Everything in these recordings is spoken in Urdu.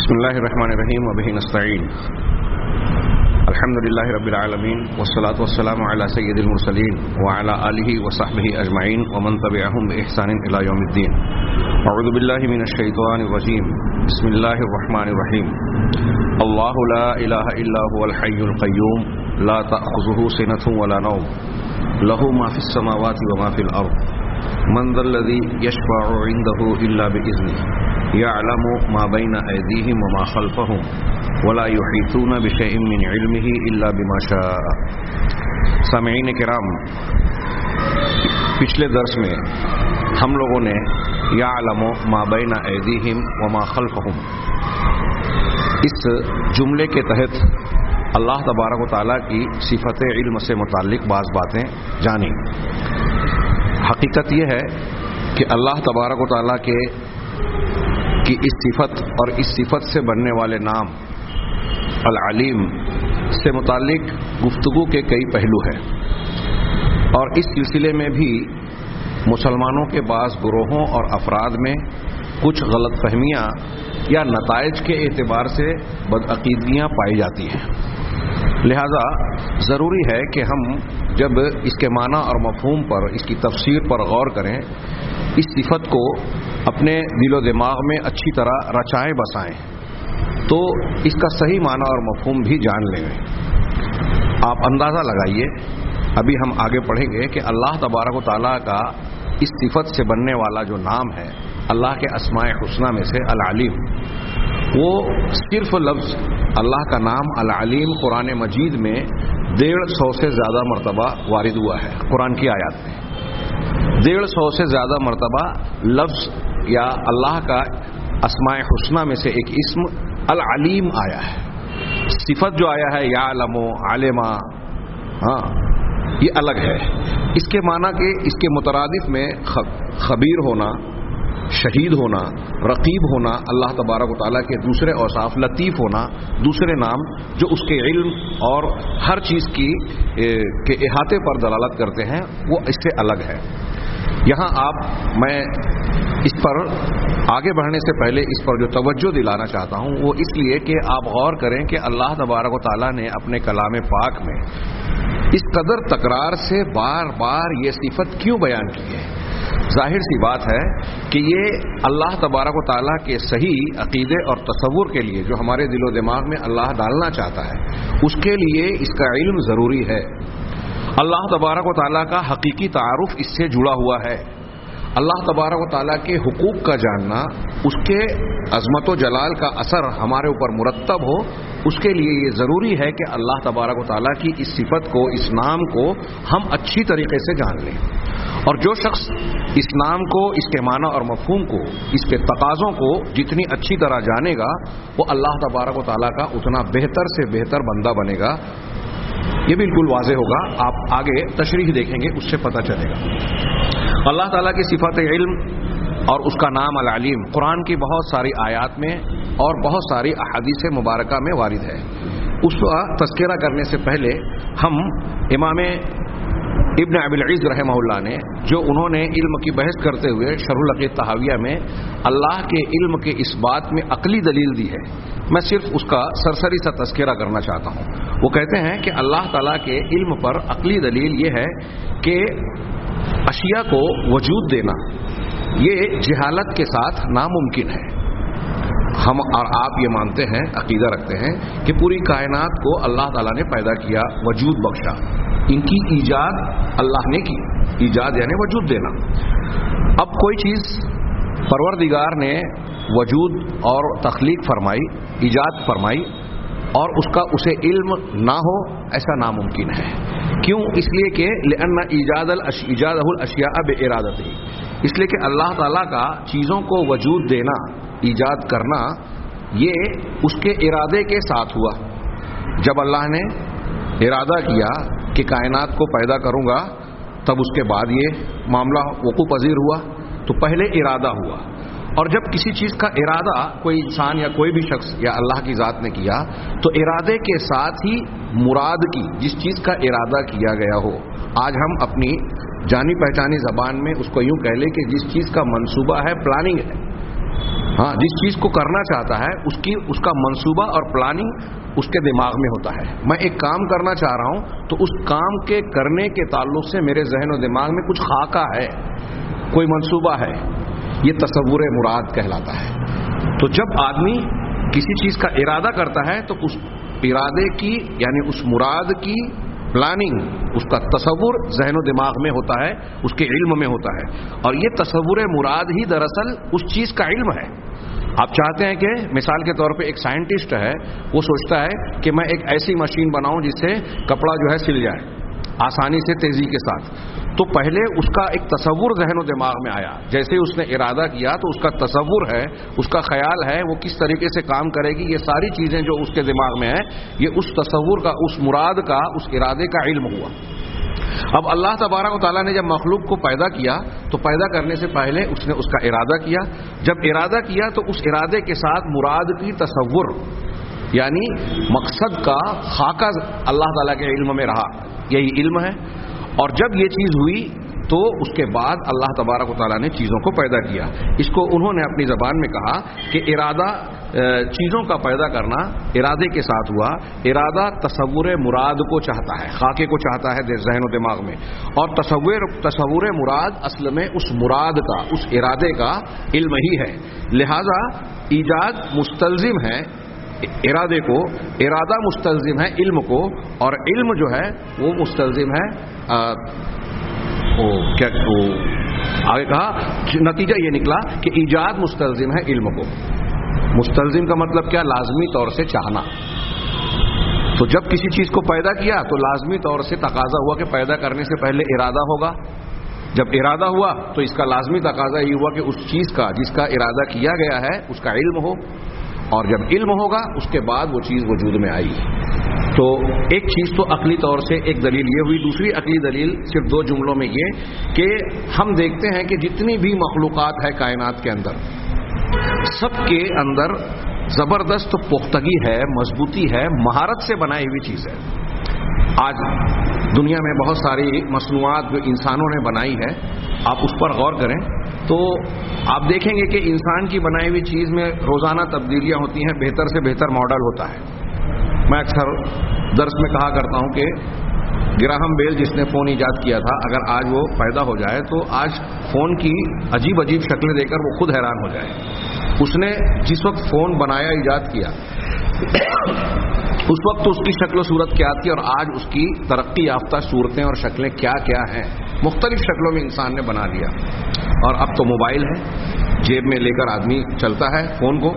بسم الله الرحمن الرحيم وبه نستعين. الحمد لله رب العالمين والصلاة والسلام على سيد المرسلين وعلى آله وصحبه أجمعين ومن تبعهم بإحسان إلى يوم الدين. أعوذ بالله من الشيطان الرجيم. بسم الله الرحمن الرحيم. الله لا إله إلا هو الحي القيوم لا تأخذه سنة ولا نوم له ما في السماوات وما في الأرض من ذا الذي يشفع عنده إلا بإذنه يعلم ما بين أيديهم وما خلفهم ولا يحيطون بشيء من علمه إلا بما شاء. سامعین کرام، پچھلے درس میں ہم لوگوں نے یعلم ما بین ایدیہم وما خلفہم اس جملے کے تحت اللہ تبارک و تعالیٰ کی صفت علم سے متعلق بعض باتیں جانی. حقیقت یہ ہے کہ اللہ تبارک و تعالیٰ کی اس صفت اور اس صفت سے بننے والے نام العلیم سے متعلق گفتگو کے کئی پہلو ہیں، اور اس سلسلے میں بھی مسلمانوں کے بعض گروہوں اور افراد میں کچھ غلط فہمیاں یا نتائج کے اعتبار سے بدعقیدگیاں پائی جاتی ہیں. لہذا ضروری ہے کہ ہم جب اس کے معنی اور مفہوم پر، اس کی تفسیر پر غور کریں، اس صفت کو اپنے دل و دماغ میں اچھی طرح رچائیں بسائیں تو اس کا صحیح معنی اور مفہوم بھی جان لیں. آپ اندازہ لگائیے، ابھی ہم آگے پڑھیں گے کہ اللہ تبارک و تعالیٰ کا اس صفت سے بننے والا جو نام ہے اللہ کے اسماء حسنہ میں سے العلیم، وہ صرف لفظ اللہ کا نام العلیم قرآن مجید میں 150 سے زیادہ مرتبہ وارد ہوا ہے. قرآن کی آیات میں 150 سے زیادہ مرتبہ لفظ یا اللہ کا اسماء حسنہ میں سے ایک اسم العلیم آیا ہے. صفت جو آیا ہے یعلم، علما، یہ الگ ہے. اس کے معنی کہ اس کے مترادف میں خبیر ہونا، شہید ہونا، رقیب ہونا، اللہ تبارک و تعالیٰ کے دوسرے اوصاف، لطیف ہونا، دوسرے نام جو اس کے علم اور ہر چیز کے احاطے پر دلالت کرتے ہیں، وہ اس سے الگ ہے. یہاں میں اس پر آگے بڑھنے سے پہلے اس پر جو توجہ دلانا چاہتا ہوں وہ اس لیے کہ آپ غور کریں کہ اللہ تبارک و تعالیٰ نے اپنے کلام پاک میں اس قدر تکرار سے بار بار یہ صفت کیوں بیان کی ہے. ظاہر سی بات ہے کہ یہ اللہ تبارک و تعالیٰ کے صحیح عقیدے اور تصور کے لیے جو ہمارے دل و دماغ میں اللہ ڈالنا چاہتا ہے اس کے لیے اس کا علم ضروری ہے. اللہ تبارک و تعالیٰ کا حقیقی تعارف اس سے جڑا ہوا ہے. اللہ تبارک و تعالیٰ کے حقوق کا جاننا، اس کے عظمت و جلال کا اثر ہمارے اوپر مرتب ہو، اس کے لیے یہ ضروری ہے کہ اللہ تبارک و تعالیٰ کی اس صفت کو، اس نام کو ہم اچھی طریقے سے جان لیں. اور جو شخص اس نام کو، اس کے معنی اور مفہوم کو، اس کے تقاضوں کو جتنی اچھی طرح جانے گا وہ اللہ تبارک و تعالیٰ کا اتنا بہتر سے بہتر بندہ بنے گا. یہ بالکل واضح ہوگا، آپ آگے تشریح دیکھیں گے، اس سے پتہ چلے گا. اللہ تعالیٰ کی صفت علم اور اس کا نام العلیم قرآن کی بہت ساری آیات میں اور بہت ساری احادیث مبارکہ میں وارد ہے. اس کا تذکرہ کرنے سے پہلے ہم امام ابن ابی العز رحمہ اللہ نے جو انہوں نے علم کی بحث کرتے ہوئے شرح العقیدہ طحاویہ میں اللہ کے علم کے اس بات میں عقلی دلیل دی ہے، میں صرف اس کا سرسری سا تذکرہ کرنا چاہتا ہوں. وہ کہتے ہیں کہ اللہ تعالیٰ کے علم پر عقلی دلیل یہ ہے کہ اشیاء کو وجود دینا یہ جہالت کے ساتھ ناممکن ہے. ہم اور آپ یہ مانتے ہیں، عقیدہ رکھتے ہیں کہ پوری کائنات کو اللہ تعالیٰ نے پیدا کیا، وجود بخشا، ان کی ایجاد اللہ نے کی. ایجاد یعنی وجود دینا. اب کوئی چیز پروردگار نے وجود اور تخلیق فرمائی، ایجاد فرمائی، اور اس کا اسے علم نہ ہو، ایسا ناممکن ہے. کیوں؟ اس لیے کہ لأن ایجادہ الاشیاء بارادتہ، اس لیے کہ اللہ تعالیٰ کا چیزوں کو وجود دینا، ایجاد کرنا، یہ اس کے ارادے کے ساتھ ہوا. جب اللہ نے ارادہ کیا کہ کائنات کو پیدا کروں گا، تب اس کے بعد یہ معاملہ وقوع پذیر ہوا. تو پہلے ارادہ ہوا، اور جب کسی چیز کا ارادہ کوئی انسان یا کوئی بھی شخص یا اللہ کی ذات نے کیا تو ارادے کے ساتھ ہی مراد کی، جس چیز کا ارادہ کیا گیا ہو. آج ہم اپنی جانی پہچانی زبان میں اس کو یوں کہہ لیں کہ جس چیز کا منصوبہ ہے، پلاننگ ہے، ہاں، جس چیز کو کرنا چاہتا ہے اس کا منصوبہ اور پلاننگ اس کے دماغ میں ہوتا ہے. میں ایک کام کرنا چاہ رہا ہوں تو اس کام کے کرنے کے تعلق سے میرے ذہن و دماغ میں کچھ خاکہ ہے، کوئی منصوبہ ہے. یہ تصور مراد کہلاتا ہے. تو جب آدمی کسی چیز کا ارادہ کرتا ہے تو اس ارادے کی یعنی اس مراد کی پلاننگ، اس کا تصور ذہن و دماغ میں ہوتا ہے، اس کے علم میں ہوتا ہے. اور یہ تصور مراد ہی دراصل اس چیز کا علم ہے. آپ چاہتے ہیں کہ مثال کے طور پہ ایک سائنٹسٹ ہے، وہ سوچتا ہے کہ میں ایک ایسی مشین بناؤں جس سے کپڑا جو ہے سل جائے آسانی سے، تیزی کے ساتھ. تو پہلے اس کا ایک تصور ذہن و دماغ میں آیا. جیسے اس نے ارادہ کیا تو اس کا تصور ہے، اس کا خیال ہے وہ کس طریقے سے کام کرے گی. یہ ساری چیزیں جو اس کے دماغ میں ہیں، یہ اس تصور کا، اس مراد کا، اس ارادے کا علم ہوا. اب اللہ تبارک و تعالیٰ نے جب مخلوق کو پیدا کیا تو پیدا کرنے سے پہلے اس نے اس کا ارادہ کیا. جب ارادہ کیا تو اس ارادے کے ساتھ مراد کی تصور یعنی مقصد کا خاکہ اللہ تعالیٰ کے علم میں رہا. یہی علم ہے. اور جب یہ چیز ہوئی تو اس کے بعد اللہ تبارک و تعالیٰ نے چیزوں کو پیدا کیا. اس کو انہوں نے اپنی زبان میں کہا کہ ارادہ چیزوں کا پیدا کرنا ارادے کے ساتھ ہوا. ارادہ تصور مراد کو چاہتا ہے، خاکے کو چاہتا ہے ذہن و دماغ میں. اور تصور مراد اصل میں اس مراد کا، اس ارادے کا علم ہی ہے. لہذا ایجاد مستلزم ہے ارادے کو، ارادہ مستلزم ہے علم کو، اور علم جو ہے وہ مستلزم ہے آگے کہا نتیجہ یہ نکلا کہ ایجاد مستلزم ہے علم کو. مستلزم کا مطلب کیا؟ لازمی طور سے چاہنا. تو جب کسی چیز کو پیدا کیا تو لازمی طور سے تقاضا ہوا کہ پیدا کرنے سے پہلے ارادہ ہوگا. جب ارادہ ہوا تو اس کا لازمی تقاضا یہ ہوا کہ اس چیز کا جس کا ارادہ کیا گیا ہے اس کا علم ہو. اور جب علم ہوگا اس کے بعد وہ چیز وجود میں آئی. تو ایک چیز تو عقلی طور سے ایک دلیل یہ ہوئی. دوسری عقلی دلیل صرف 2 جملوں میں یہ کہ ہم دیکھتے ہیں کہ جتنی بھی مخلوقات ہے کائنات کے اندر، سب کے اندر زبردست پختگی ہے، مضبوطی ہے، مہارت سے بنائی ہوئی چیز ہے. آج دنیا میں بہت ساری مصنوعات جو انسانوں نے بنائی ہے، آپ اس پر غور کریں تو آپ دیکھیں گے کہ انسان کی بنائی ہوئی چیز میں روزانہ تبدیلیاں ہوتی ہیں، بہتر سے بہتر ماڈل ہوتا ہے. میں اکثر درس میں کہا کرتا ہوں کہ گراہم بیل جس نے فون ایجاد کیا تھا، اگر آج وہ پیدا ہو جائے تو آج فون کی عجیب عجیب شکلیں دیکھ کر وہ خود حیران ہو جائے. اس نے جس وقت فون بنایا، ایجاد کیا، اس وقت اس کی شکل و صورت کیا تھی اور آج اس کی ترقی یافتہ صورتیں اور شکلیں کیا کیا ہیں. مختلف شکلوں میں انسان نے بنا لیا. اور اب تو موبائل ہے، جیب میں لے کر آدمی چلتا ہے فون کو.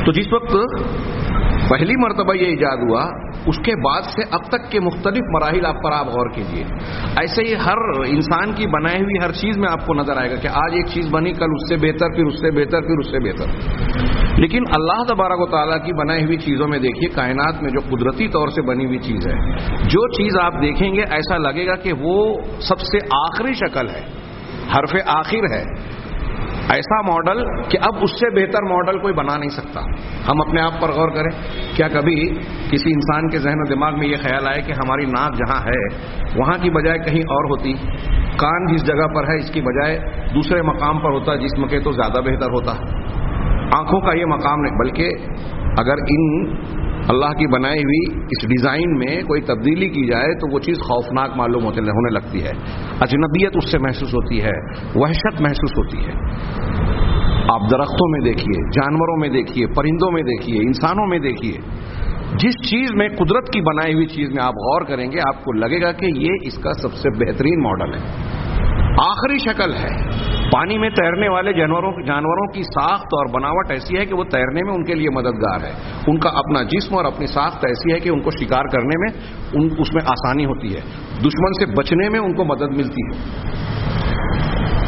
تو جس وقت پہلی مرتبہ یہ ایجاد ہوا اس کے بعد سے اب تک کے مختلف مراحل آپ پر آپ غور کیجئے. ایسے ہی ہر انسان کی بنائی ہوئی ہر چیز میں آپ کو نظر آئے گا کہ آج ایک چیز بنی، کل اس سے بہتر، پھر اس سے بہتر، پھر اس سے بہتر. لیکن اللہ تبارک و تعالیٰ کی بنائی ہوئی چیزوں میں دیکھیے، کائنات میں جو قدرتی طور سے بنی ہوئی چیز ہے، جو چیز آپ دیکھیں گے ایسا لگے گا کہ وہ سب سے آخری شکل ہے، حرف آخر ہے. ایسا ماڈل کہ اب اس سے بہتر ماڈل کوئی بنا نہیں سکتا. ہم اپنے آپ پر غور کریں، کیا کبھی کسی انسان کے ذہن و دماغ میں یہ خیال آئے کہ ہماری ناک جہاں ہے وہاں کی بجائے کہیں اور ہوتی، کان جس جگہ پر ہے اس کی بجائے دوسرے مقام پر ہوتا جسم کے تو زیادہ بہتر ہوتا. آنکھوں کا یہ مقام نہیں، بلکہ اگر ان اللہ کی بنائی ہوئی اس ڈیزائن میں کوئی تبدیلی کی جائے تو وہ چیز خوفناک معلوم ہونے لگتی ہے. اجنبیت اس سے محسوس ہوتی ہے، وحشت محسوس ہوتی ہے. آپ درختوں میں دیکھیے، جانوروں میں دیکھیے، پرندوں میں دیکھیے، انسانوں میں دیکھیے، جس چیز میں قدرت کی بنائی ہوئی چیز میں آپ غور کریں گے آپ کو لگے گا کہ یہ اس کا سب سے بہترین ماڈل ہے، آخری شکل ہے. پانی میں تیرنے والے جانوروں کی ساخت اور بناوٹ ایسی ہے کہ وہ تیرنے میں ان کے لیے مددگار ہے. ان کا اپنا جسم اور اپنی ساخت ایسی ہے کہ ان کو شکار کرنے میں اس میں آسانی ہوتی ہے، دشمن سے بچنے میں ان کو مدد ملتی ہے.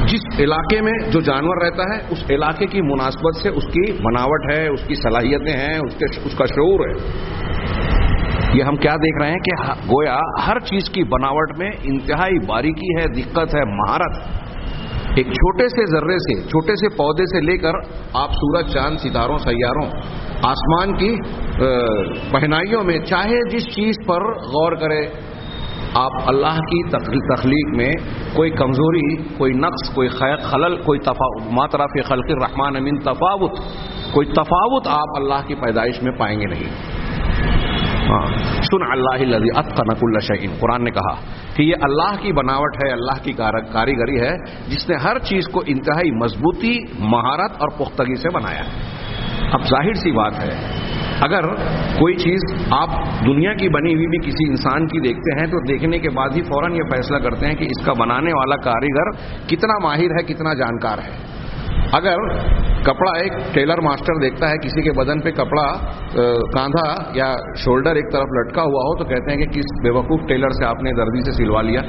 جس علاقے میں جو جانور رہتا ہے اس علاقے کی مناسبت سے اس کی بناوٹ ہے، اس کی صلاحیتیں ہیں، اس کا شعور ہے. یہ ہم کیا دیکھ رہے ہیں کہ گویا ہر چیز کی بناوٹ میں انتہائی باریکی ہے، دقت ہے، مہارت. ایک چھوٹے سے ذرے سے، چھوٹے سے پودے سے لے کر آپ سورج، چاند، ستاروں، سیاروں، آسمان کی پہنائیوں میں چاہے جس چیز پر غور کرے آپ اللہ کی تخلیق میں کوئی کمزوری، کوئی نقص، کوئی خلل، کوئی ما تری فی خلق الرحمن من تفاوت، کوئی تفاوت آپ اللہ کی پیدائش میں پائیں گے نہیں۔ سن اللہ الذی اتقن کل شیء، قرآن نے کہا کہ یہ اللہ کی بناوٹ ہے، اللہ کی کاریگری ہے جس نے ہر چیز کو انتہائی مضبوطی، مہارت اور پختگی سے بنایا ہے۔ اب ظاہر سی بات ہے، اگر کوئی چیز آپ دنیا کی بنی ہوئی بھی کسی انسان کی دیکھتے ہیں تو دیکھنے کے بعد ہی فوراً یہ فیصلہ کرتے ہیں کہ اس کا بنانے والا کاریگر کتنا ماہر ہے، کتنا جانکار ہے۔ اگر کپڑا ایک ٹیلر ماسٹر دیکھتا ہے کسی کے بدن پہ کپڑا کاندھا یا شولڈر ایک طرف لٹکا ہوا ہو تو کہتے ہیں کہ کس بیوقوف ٹیلر سے آپ نے دردی سے سلوا لیا،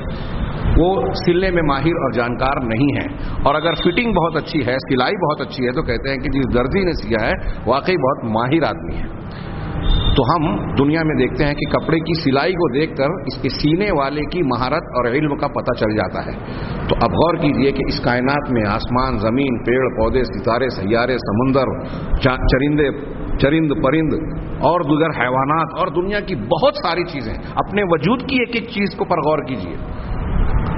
وہ سلنے میں ماہر اور جانکار نہیں ہے۔ اور اگر فٹنگ بہت اچھی ہے، سلائی بہت اچھی ہے تو کہتے ہیں کہ جس درزی نے سیا ہے واقعی بہت ماہر آدمی ہے۔ تو ہم دنیا میں دیکھتے ہیں کہ کپڑے کی سلائی کو دیکھ کر اس کے سینے والے کی مہارت اور علم کا پتہ چل جاتا ہے۔ تو اب غور کیجئے کہ اس کائنات میں آسمان، زمین، پیڑ پودے، ستارے، سیارے، سمندر، چرند پرند اور دیگر حیوانات اور دنیا کی بہت ساری چیزیں، اپنے وجود کی ایک ایک چیز کو پر غور کیجئے۔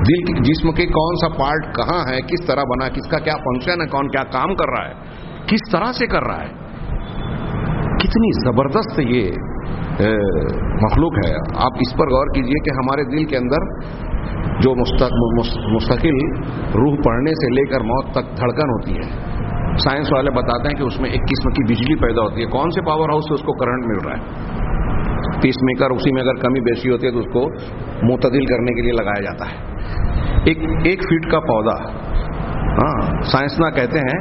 دل کی جسم کے کون سا پارٹ کہاں ہے، کس طرح بنا، کس کا کیا فنکشن ہے، کون کیا کام کر رہا ہے، کس طرح سے کر رہا ہے، کتنی زبردست یہ مخلوق ہے۔ آپ اس پر غور کیجئے کہ ہمارے دل کے اندر جو مستقل روح پڑھنے سے لے کر موت تک دھڑکن ہوتی ہے، سائنس والے بتاتے ہیں کہ اس میں ایک قسم کی بجلی پیدا ہوتی ہے۔ کون سے پاور ہاؤس سے اس کو کرنٹ مل رہا ہے؟ پیس میکر، اسی میں اگر کمی بیشی ہوتی ہے تو اس کو معتدل کرنے کے لیے لگایا جاتا ہے۔ ایک فٹ کا پودا، سائنسداں کہتے ہیں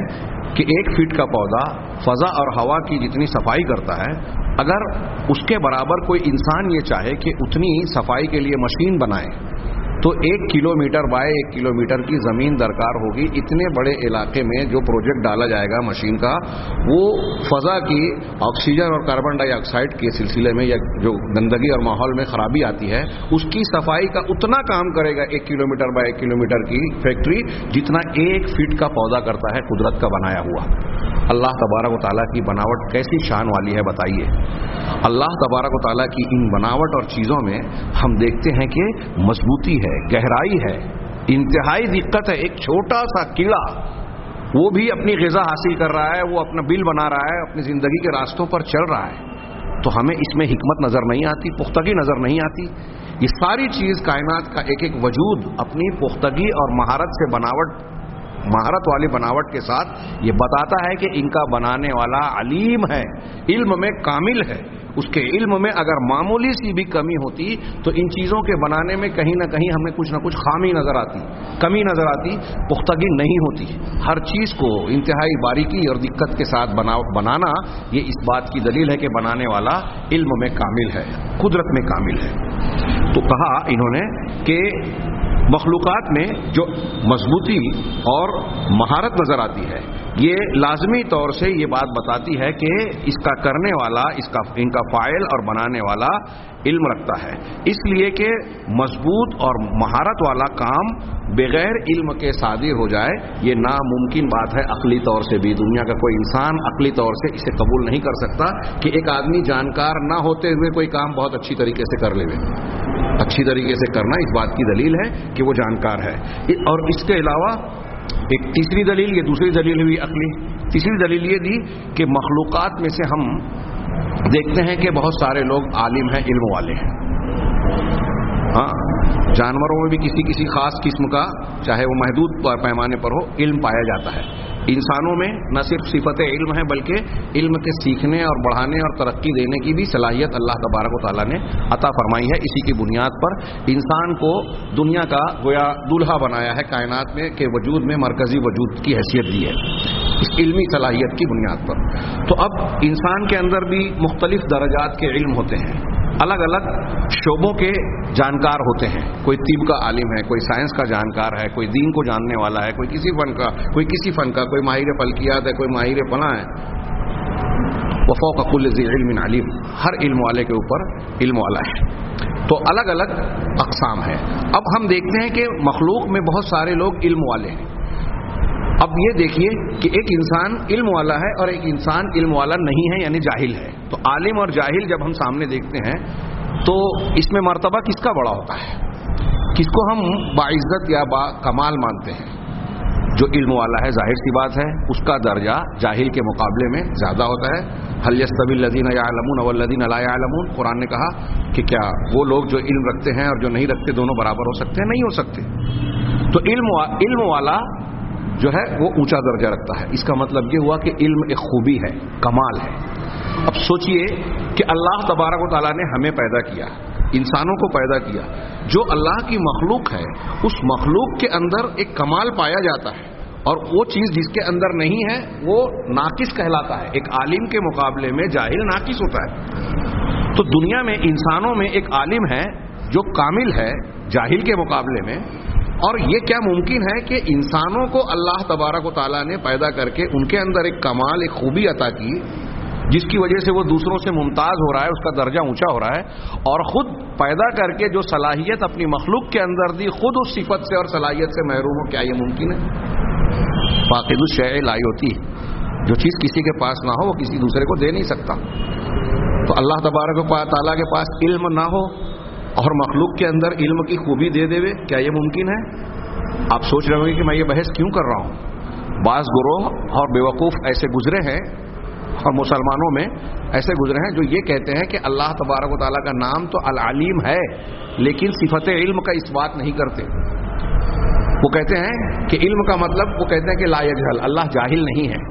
کہ 1 فٹ کا پودا فضا اور ہوا کی جتنی صفائی کرتا ہے، اگر اس کے برابر کوئی انسان یہ چاہے کہ اتنی صفائی کے لیے مشین بنائے تو 1 کلومیٹر بائی 1 کلومیٹر کی زمین درکار ہوگی۔ اتنے بڑے علاقے میں جو پروجیکٹ ڈالا جائے گا مشین کا، وہ فضا کی آکسیجن اور کاربن ڈائی آکسائڈ کے سلسلے میں یا جو گندگی اور ماحول میں خرابی آتی ہے اس کی صفائی کا اتنا کام کرے گا 1 کلومیٹر بائی 1 کلومیٹر کی فیکٹری، جتنا 1 فٹ کا پودا کرتا ہے قدرت کا بنایا ہوا۔ اللہ تبارک و تعالیٰ کی بناوٹ کیسی شان والی ہے بتائیے۔ اللہ تبارک و تعالیٰ کی ان بناوٹ اور چیزوں میں ہم دیکھتے ہیں کہ مضبوطی ہے، گہرائی ہے، انتہائی دقت ہے۔ ایک چھوٹا سا کیڑا وہ بھی اپنی غذا حاصل کر رہا ہے، وہ اپنا بل بنا رہا ہے، اپنی زندگی کے راستوں پر چل رہا ہے، تو ہمیں اس میں حکمت نظر نہیں آتی، پختگی نظر نہیں آتی۔ یہ ساری چیز کائنات کا ایک ایک وجود اپنی پختگی اور مہارت والی بناوٹ کے ساتھ یہ بتاتا ہے کہ ان کا بنانے والا علیم ہے، علم میں کامل ہے۔ اس کے علم میں اگر معمولی سی بھی کمی ہوتی تو ان چیزوں کے بنانے میں کہیں نہ کہیں ہمیں کچھ نہ کچھ خامی نظر آتی، کمی نظر آتی، پختگی نہیں ہوتی۔ ہر چیز کو انتہائی باریکی اور دقت کے ساتھ بنانا یہ اس بات کی دلیل ہے کہ بنانے والا علم میں کامل ہے، قدرت میں کامل ہے۔ تو کہا انہوں نے کہ مخلوقات میں جو مضبوطی اور مہارت نظر آتی ہے یہ لازمی طور سے یہ بات بتاتی ہے کہ اس کا کرنے والا، ان کا فاعل اور بنانے والا علم رکھتا ہے، اس لیے کہ مضبوط اور مہارت والا کام بغیر علم کے صادر ہو جائے یہ ناممکن بات ہے۔ عقلی طور سے بھی دنیا کا کوئی انسان عقلی طور سے اسے قبول نہیں کر سکتا کہ ایک آدمی جانکار نہ ہوتے ہوئے کوئی کام بہت اچھی طریقے سے کر لے۔ اچھی طریقے سے کرنا اس بات کی دلیل ہے کہ وہ جانکار ہے۔ اور اس کے علاوہ ایک تیسری دلیل، یہ دوسری دلیل ہوئی عقلی، تیسری دلیل یہ دی کہ مخلوقات میں سے ہم دیکھتے ہیں کہ بہت سارے لوگ عالم ہیں، علم والے ہیں۔ جانوروں میں بھی کسی خاص قسم کا، چاہے وہ محدود پیمانے پر ہو، علم پایا جاتا ہے۔ انسانوں میں نہ صرف صفت علم ہے بلکہ علم کے سیکھنے اور بڑھانے اور ترقی دینے کی بھی صلاحیت اللہ تبارک و تعالیٰ نے عطا فرمائی ہے۔ اسی کی بنیاد پر انسان کو دنیا کا گویا دولہا بنایا ہے، کائنات میں کے وجود میں مرکزی وجود کی حیثیت دی ہے اس علمی صلاحیت کی بنیاد پر۔ تو اب انسان کے اندر بھی مختلف درجات کے علم ہوتے ہیں، الگ الگ شعبوں کے جانکار ہوتے ہیں۔ کوئی طب کا عالم ہے، کوئی سائنس کا جانکار ہے، کوئی دین کو جاننے والا ہے، کوئی کسی فن کا، کوئی ماہر فلکیات ہے، کوئی ماہر فلاں ہے۔ وفوق کل ذی علم علیم، ہر علم والے کے اوپر علم والا ہے۔ تو الگ الگ اقسام ہے۔ اب ہم دیکھتے ہیں کہ مخلوق میں بہت سارے لوگ علم والے ہیں۔ اب یہ دیکھیے کہ ایک انسان علم والا ہے اور ایک انسان علم والا نہیں ہے، یعنی جاہل ہے۔ تو عالم اور جاہل جب ہم سامنے دیکھتے ہیں تو اس میں مرتبہ کس کا بڑا ہوتا ہے؟ کس کو ہم باعزت یا با کمال مانتے ہیں؟ جو علم والا ہے، ظاہر سی بات ہے اس کا درجہ جاہل کے مقابلے میں زیادہ ہوتا ہے. هل يستوي الذين يعلمون والذين لا يعلمون، قرآن نے کہا کہ کیا وہ لوگ جو علم رکھتے ہیں اور جو نہیں رکھتے دونوں برابر ہو سکتے ہیں؟ نہیں ہو سکتے. تو علم والا جو ہے وہ اونچا درجہ رکھتا ہے. اس کا مطلب یہ ہوا کہ علم ایک خوبی ہے، کمال ہے. اب سوچئے کہ اللہ تبارک و تعالیٰ نے ہمیں پیدا کیا، انسانوں کو پیدا کیا. جو اللہ کی مخلوق ہے اس مخلوق کے اندر ایک کمال پایا جاتا ہے، اور وہ چیز جس کے اندر نہیں ہے وہ ناقص کہلاتا ہے. ایک عالم کے مقابلے میں جاہل ناقص ہوتا ہے. تو دنیا میں انسانوں میں ایک عالم ہے جو کامل ہے جاہل کے مقابلے میں. اور یہ کیا ممکن ہے کہ انسانوں کو اللہ تبارک و تعالیٰ نے پیدا کر کے ان کے اندر ایک کمال، ایک خوبی عطا کی جس کی وجہ سے وہ دوسروں سے ممتاز ہو رہا ہے، اس کا درجہ اونچا ہو رہا ہے، اور خود پیدا کر کے جو صلاحیت اپنی مخلوق کے اندر دی خود اس صفت سے اور صلاحیت سے محروم ہو؟ کیا یہ ممکن ہے؟ فاقد الشیء لا یعطی، جو چیز کسی کے پاس نہ ہو وہ کسی دوسرے کو دے نہیں سکتا. تو اللہ تبارک و تعالیٰ کے پاس علم نہ ہو اور مخلوق کے اندر علم کی خوبی دے دے، کیا یہ ممکن ہے؟ آپ سوچ رہے ہوں گے کہ میں یہ بحث کیوں کر رہا ہوں. بعض گروہ اور بیوقوف ایسے گزرے ہیں اور مسلمانوں میں ایسے گزرے ہیں جو یہ کہتے ہیں کہ اللہ تبارک و تعالیٰ کا نام تو العلیم ہے لیکن صفت علم کا اس بات نہیں کرتے. وہ کہتے ہیں کہ علم کا مطلب، وہ کہتے ہیں کہ لا یجہل، اللہ جاہل نہیں ہے.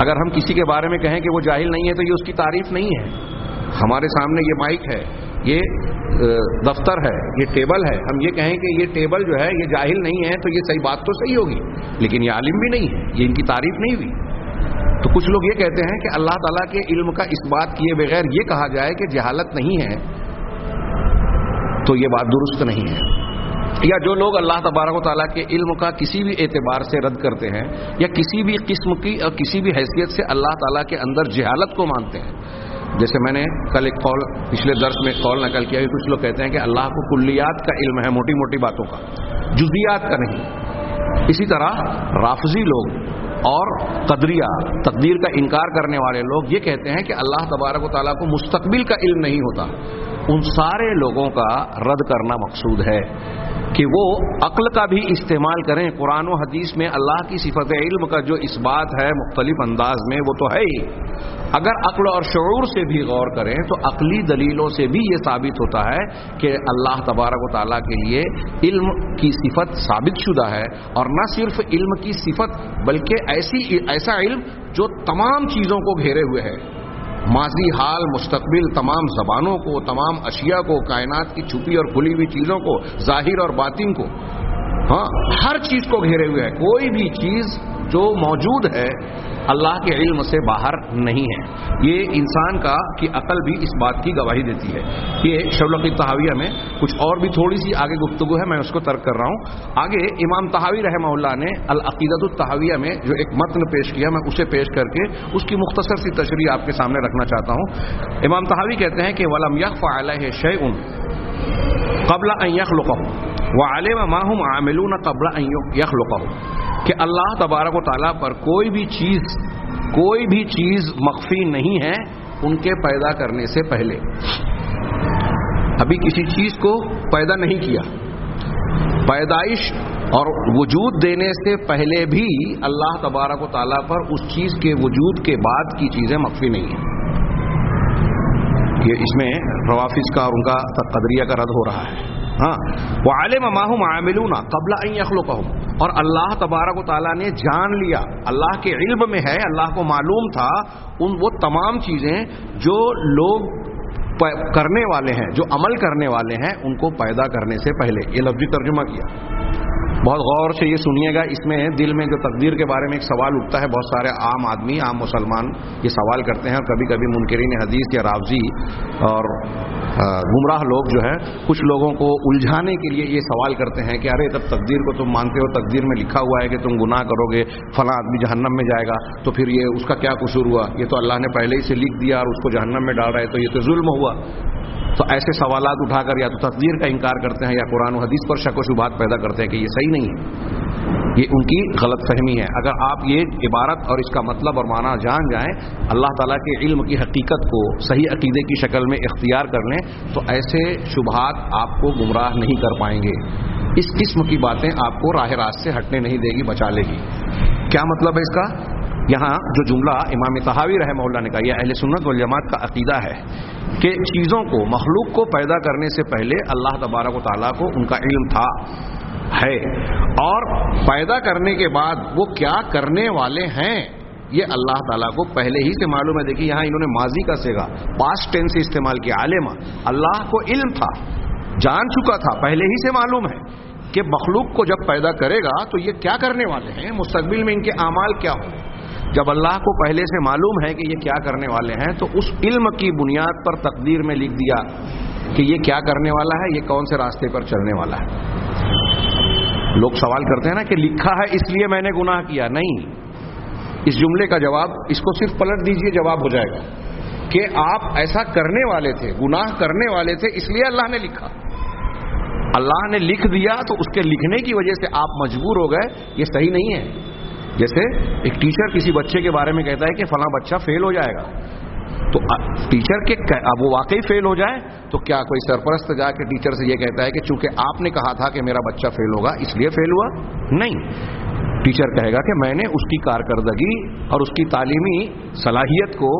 اگر ہم کسی کے بارے میں کہیں کہ وہ جاہل نہیں ہے تو یہ اس کی تعریف نہیں ہے. ہمارے سامنے یہ مائک ہے، یہ دفتر ہے، یہ ٹیبل ہے، ہم یہ کہیں کہ یہ ٹیبل جو ہے یہ جاہل نہیں ہے تو یہ صحیح بات تو صحیح ہوگی، لیکن یہ عالم بھی نہیں ہے، یہ ان کی تعریف نہیں ہوئی. تو کچھ لوگ یہ کہتے ہیں کہ اللہ تعالیٰ کے علم کا اس بات کیے بغیر یہ کہا جائے کہ جہالت نہیں ہے تو یہ بات درست نہیں ہے. یا جو لوگ اللہ تبارک و تعالیٰ کے علم کا کسی بھی اعتبار سے رد کرتے ہیں یا کسی بھی قسم کی اور کسی بھی حیثیت سے اللہ تعالیٰ کے اندر جہالت کو مانتے ہیں، جیسے میں نے کل ایک قول پچھلے درس میں قول نقل کیا کہ کچھ لوگ کہتے ہیں کہ اللہ کو کلیات کا علم ہے، موٹی موٹی باتوں کا، جزیات کا نہیں. اسی طرح رافضی لوگ اور قدریہ، تقدیر کا انکار کرنے والے لوگ یہ کہتے ہیں کہ اللہ تبارک و تعالیٰ کو مستقبل کا علم نہیں ہوتا. ان سارے لوگوں کا رد کرنا مقصود ہے کہ وہ عقل کا بھی استعمال کریں. قرآن و حدیث میں اللہ کی صفت علم کا جو اس بات ہے مختلف انداز میں وہ تو ہے ہی. اگر عقل اور شعور سے بھی غور کریں تو عقلی دلیلوں سے بھی یہ ثابت ہوتا ہے کہ اللہ تبارک و تعالیٰ کے لیے علم کی صفت ثابت شدہ ہے، اور نہ صرف علم کی صفت بلکہ ایسا علم جو تمام چیزوں کو گھیرے ہوئے ہے، ماضی، حال، مستقبل، تمام زبانوں کو، تمام اشیاء کو، کائنات کی چھپی اور کھلی ہوئی چیزوں کو، ظاہر اور باطن کو، ہاں ہر چیز کو گھیرے ہوئے ہے. کوئی بھی چیز جو موجود ہے اللہ کے علم سے باہر نہیں ہے. یہ انسان کی عقل بھی اس بات کی گواہی دیتی ہے. یہ شولق الطحاویہ میں کچھ اور بھی تھوڑی سی آگے گفتگو ہے، میں اس کو ترک کر رہا ہوں. آگے امام طحاوی رحمہ اللہ نے العقیدۃ الطحاویہ میں جو ایک متن پیش کیا، میں اسے پیش کر کے اس کی مختصر سی تشریح آپ کے سامنے رکھنا چاہتا ہوں. امام طحاوی کہتے ہیں کہ وَلَمْ يَخْفَ عَلَيْهِ شَيْءٌ قَبْلَ أَنْ يَخْلُقَهُ وَعَلِمَ مَا هُمْ عَامِلُونَ قَبْلَ أَنْ يَخْلُقَهُ، کہ اللہ تبارک و تعالیٰ پر کوئی بھی چیز مخفی نہیں ہے ان کے پیدا کرنے سے پہلے. ابھی کسی چیز کو پیدا نہیں کیا، پیدائش اور وجود دینے سے پہلے بھی اللہ تبارک و تعالیٰ پر اس چیز کے وجود کے بعد کی چیزیں مخفی نہیں ہیں. یہ اس میں روافض کا اور ان کا قدریہ کا رد ہو رہا ہے. ہاں، وَعَلِمَ مَا هُمْ عَامِلُونَ قَبْلَ أَنْ يَخْلُقَهُمْ، اور اللہ تبارک و تعالیٰ نے جان لیا، اللہ کے علم میں ہے، اللہ کو معلوم تھا وہ تمام چیزیں جو لوگ کرنے والے ہیں، جو عمل کرنے والے ہیں، ان کو پیدا کرنے سے پہلے. یہ لفظی ترجمہ کیا، بہت غور سے یہ سنیے گا. اس میں دل میں جو تقدیر کے بارے میں ایک سوال اٹھتا ہے، بہت سارے عام آدمی، عام مسلمان یہ سوال کرتے ہیں، اور کبھی کبھی منکرین حدیث یا رافضی اور گمراہ لوگ جو ہے کچھ لوگوں کو الجھانے کے لیے یہ سوال کرتے ہیں کہ ارے تب تقدیر کو تم مانتے ہو، تقدیر میں لکھا ہوا ہے کہ تم گناہ کرو گے، فلاں آدمی جہنم میں جائے گا، تو پھر یہ اس کا کیا قصور ہوا؟ یہ تو اللہ نے پہلے ہی سے لکھ دیا اور اس کو جہنم میں ڈال رہا ہے، تو یہ تو ظلم ہوا. تو ایسے سوالات اٹھا کر یا تو تقدیر کا انکار کرتے ہیں یا قرآن و حدیث پر شک و شبہات پیدا کرتے ہیں کہ یہ صحیح نہیں ہے. یہ ان کی غلط فہمی ہے. اگر آپ یہ عبارت اور اس کا مطلب اور معنی جان جائیں, اللہ تعالیٰ کے علم کی حقیقت کو صحیح عقیدے کی شکل میں اختیار کر لیں, تو ایسے شبہات آپ کو گمراہ نہیں کر پائیں گے. اس قسم کی باتیں آپ کو راہ راست سے ہٹنے نہیں دے گی, بچا لے گی. کیا مطلب ہے اس کا؟ یہاں جو جملہ امام طحاوی رحمہ اللہ نے کہا, یہ اہل سنت والجماعت کا عقیدہ ہے کہ چیزوں کو, مخلوق کو پیدا کرنے سے پہلے اللہ تبارک و تعالیٰ کو ان کا علم تھا, ہے, اور پیدا کرنے کے بعد وہ کیا کرنے والے ہیں یہ اللہ تعالیٰ کو پہلے ہی سے معلوم ہے. دیکھیے یہاں انہوں نے ماضی کا صیغہ پاسٹ ٹینس سے استعمال کیا. عالم, اللہ کو علم تھا, جان چکا تھا, پہلے ہی سے معلوم ہے کہ مخلوق کو جب پیدا کرے گا تو یہ کیا کرنے والے ہیں, مستقبل میں ان کے اعمال کیا ہوں. جب اللہ کو پہلے سے معلوم ہے کہ یہ کیا کرنے والے ہیں, تو اس علم کی بنیاد پر تقدیر میں لکھ دیا کہ یہ کیا کرنے والا ہے, یہ کون سے راستے پر چلنے والا ہے. لوگ سوال کرتے ہیں نا کہ لکھا ہے اس لیے میں نے گناہ کیا. نہیں, اس جملے کا جواب, اس کو صرف پلٹ دیجئے, جواب ہو جائے گا کہ آپ ایسا کرنے والے تھے, گناہ کرنے والے تھے, اس لیے اللہ نے لکھا. اللہ نے لکھ دیا تو اس کے لکھنے کی وجہ سے آپ مجبور ہو گئے, یہ صحیح نہیں ہے. جیسے ایک ٹیچر کسی بچے کے بارے میں کہتا ہے کہ فلاں بچہ فیل ہو جائے گا, تو ٹیچر کے اب وہ واقعی فیل ہو جائے تو کیا کوئی سرپرست جا کے ٹیچر سے یہ کہتا ہے کہ چونکہ آپ نے کہا تھا کہ میرا بچہ فیل ہوگا اس لیے فیل ہوا؟ نہیں. ٹیچر کہے گا کہ میں نے اس کی کارکردگی اور اس کی تعلیمی صلاحیت کو,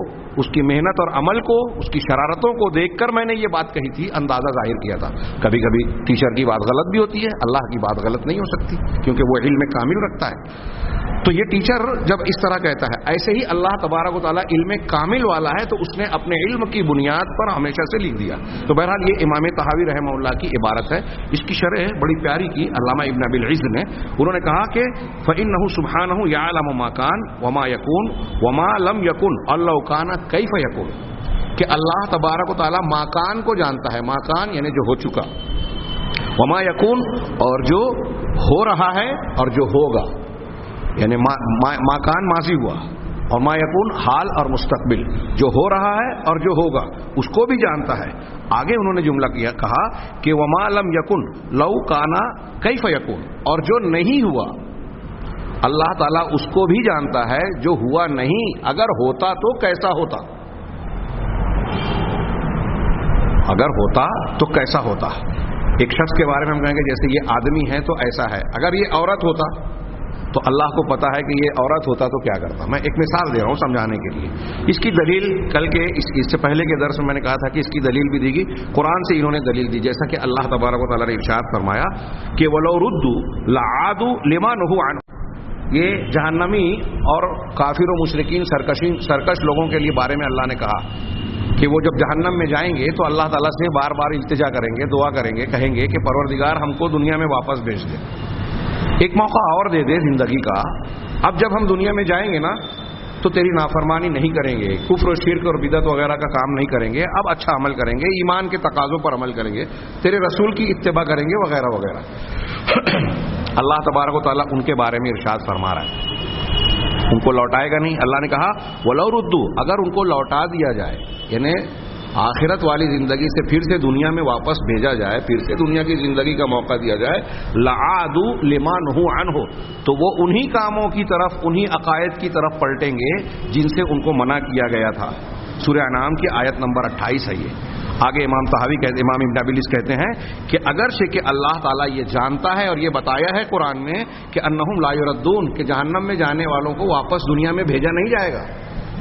اس کی محنت اور عمل کو, اس کی شرارتوں کو دیکھ کر میں نے یہ بات کہی تھی, اندازہ ظاہر کیا تھا. کبھی کبھی ٹیچر کی بات غلط بھی ہوتی ہے, اللہ کی بات غلط نہیں ہو سکتی کیونکہ وہ علم کامل رکھتا ہے. تو یہ ٹیچر جب اس طرح کہتا ہے, ایسے ہی اللہ تبارک و تعالیٰ علم کامل والا ہے تو اس نے اپنے علم کی بنیاد پر ہمیشہ سے لکھ دیا. تو بہرحال یہ امام طحاوی رحمہ اللہ کی عبارت ہے. اس کی شرح بڑی پیاری کی علامہ ابن ابی العز نے. انہوں نے کہا کہ فإنه سبحانه يعلم ما كان وما يكون وما لم يكن الله كان كيف يكون, کہ اللہ تبارک و تعالیٰ ماکان کو جانتا ہے. ماکان یعنی جو ہو چکا, وما یکون اور جو ہو رہا ہے اور جو ہوگا, یعنی ماکان ماضی ہوا اور ما یکون حال اور مستقبل, جو ہو رہا ہے اور جو ہوگا اس کو بھی جانتا ہے. آگے انہوں نے جملہ کہا کہ وما لم یکن لو کانا کیف یکون, اور جو نہیں ہوا اللہ تعالیٰ اس کو بھی جانتا ہے, جو ہوا نہیں اگر ہوتا تو کیسا ہوتا, اگر ہوتا تو کیسا ہوتا. ایک شخص کے بارے میں ہم کہیں گے جیسے یہ آدمی ہے تو ایسا ہے, اگر یہ عورت ہوتا تو اللہ کو پتا ہے کہ یہ عورت ہوتا تو کیا کرتا. میں ایک مثال دے رہا ہوں سمجھانے کے لیے. اس کی دلیل کل کے اس سے پہلے کے درس میں نے کہا تھا کہ اس کی دلیل بھی دی گی, قرآن سے انہوں نے دلیل دی. جیسا کہ اللہ تبارک و تعالیٰ نے ارشاد فرمایا کہ وَلَوْ رُدُّوا لَعَادُوا لِمَا نُهُوا عَنْهُ, یہ جہنمی اور کافر و مشرکین سرکش لوگوں کے لیے بارے میں اللہ نے کہا کہ وہ جب جہنم میں جائیں گے تو اللہ تعالیٰ سے بار بار التجا کریں گے, دعا کریں گے, کہیں گے کہ پروردگار ہم کو دنیا میں واپس بھیج دے, ایک موقع اور دے دے زندگی کا. اب جب ہم دنیا میں جائیں گے نا تو تیری نافرمانی نہیں کریں گے, کفر و شرک اور بدعت وغیرہ کا کام نہیں کریں گے, اب اچھا عمل کریں گے, ایمان کے تقاضوں پر عمل کریں گے, تیرے رسول کی اتباع کریں گے وغیرہ وغیرہ. اللہ تبارک و تعالیٰ ان کے بارے میں ارشاد فرما رہا ہے, ان کو لوٹائے گا نہیں. اللہ نے کہا وَلَوْ رُدُّوا, اگر ان کو لوٹا دیا جائے, یعنی آخرت والی زندگی سے پھر سے دنیا میں واپس بھیجا جائے, پھر سے دنیا کی زندگی کا موقع دیا جائے, لَعَادُوا لِمَا نُهُوا عَنْهُ, تو وہ انہی کاموں کی طرف, انہی عقائد کی طرف پلٹیں گے جن سے ان کو منع کیا گیا تھا. سورہ انعام کی آیت نمبر 28 ہے یہ. آگے امام طحاوی کہتے, امام ابن ابی العز کہتے ہیں کہ اگرچہ کہ اللہ تعالیٰ یہ جانتا ہے اور یہ بتایا ہے قرآن میں کہ انہم لا یردون, کہ جہنم میں جانے والوں کو واپس دنیا میں بھیجا نہیں جائے گا,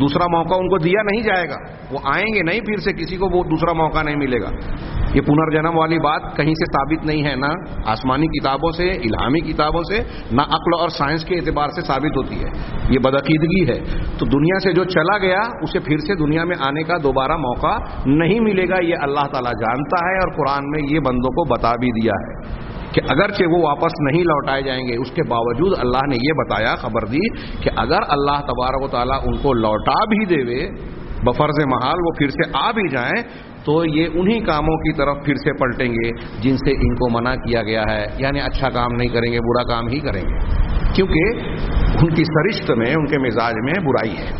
دوسرا موقع ان کو دیا نہیں جائے گا, وہ آئیں گے نہیں, پھر سے کسی کو وہ دوسرا موقع نہیں ملے گا. یہ پنرجنم والی بات کہیں سے ثابت نہیں ہے, نہ آسمانی کتابوں سے, الہامی کتابوں سے, نہ عقل اور سائنس کے اعتبار سے ثابت ہوتی ہے, یہ بدعقیدگی ہے. تو دنیا سے جو چلا گیا اسے پھر سے دنیا میں آنے کا دوبارہ موقع نہیں ملے گا, یہ اللہ تعالیٰ جانتا ہے اور قرآن میں یہ بندوں کو بتا بھی دیا ہے کہ اگرچہ وہ واپس نہیں لوٹائے جائیں گے, اس کے باوجود اللہ نے یہ بتایا, خبر دی کہ اگر اللہ تبارک و تعالیٰ ان کو لوٹا بھی دے بفرض محال وہ پھر سے آ بھی جائیں تو یہ انہی کاموں کی طرف پھر سے پلٹیں گے جن سے ان کو منع کیا گیا ہے, یعنی اچھا کام نہیں کریں گے, برا کام ہی کریں گے, کیونکہ ان کی سرشت میں, ان کے مزاج میں برائی ہے.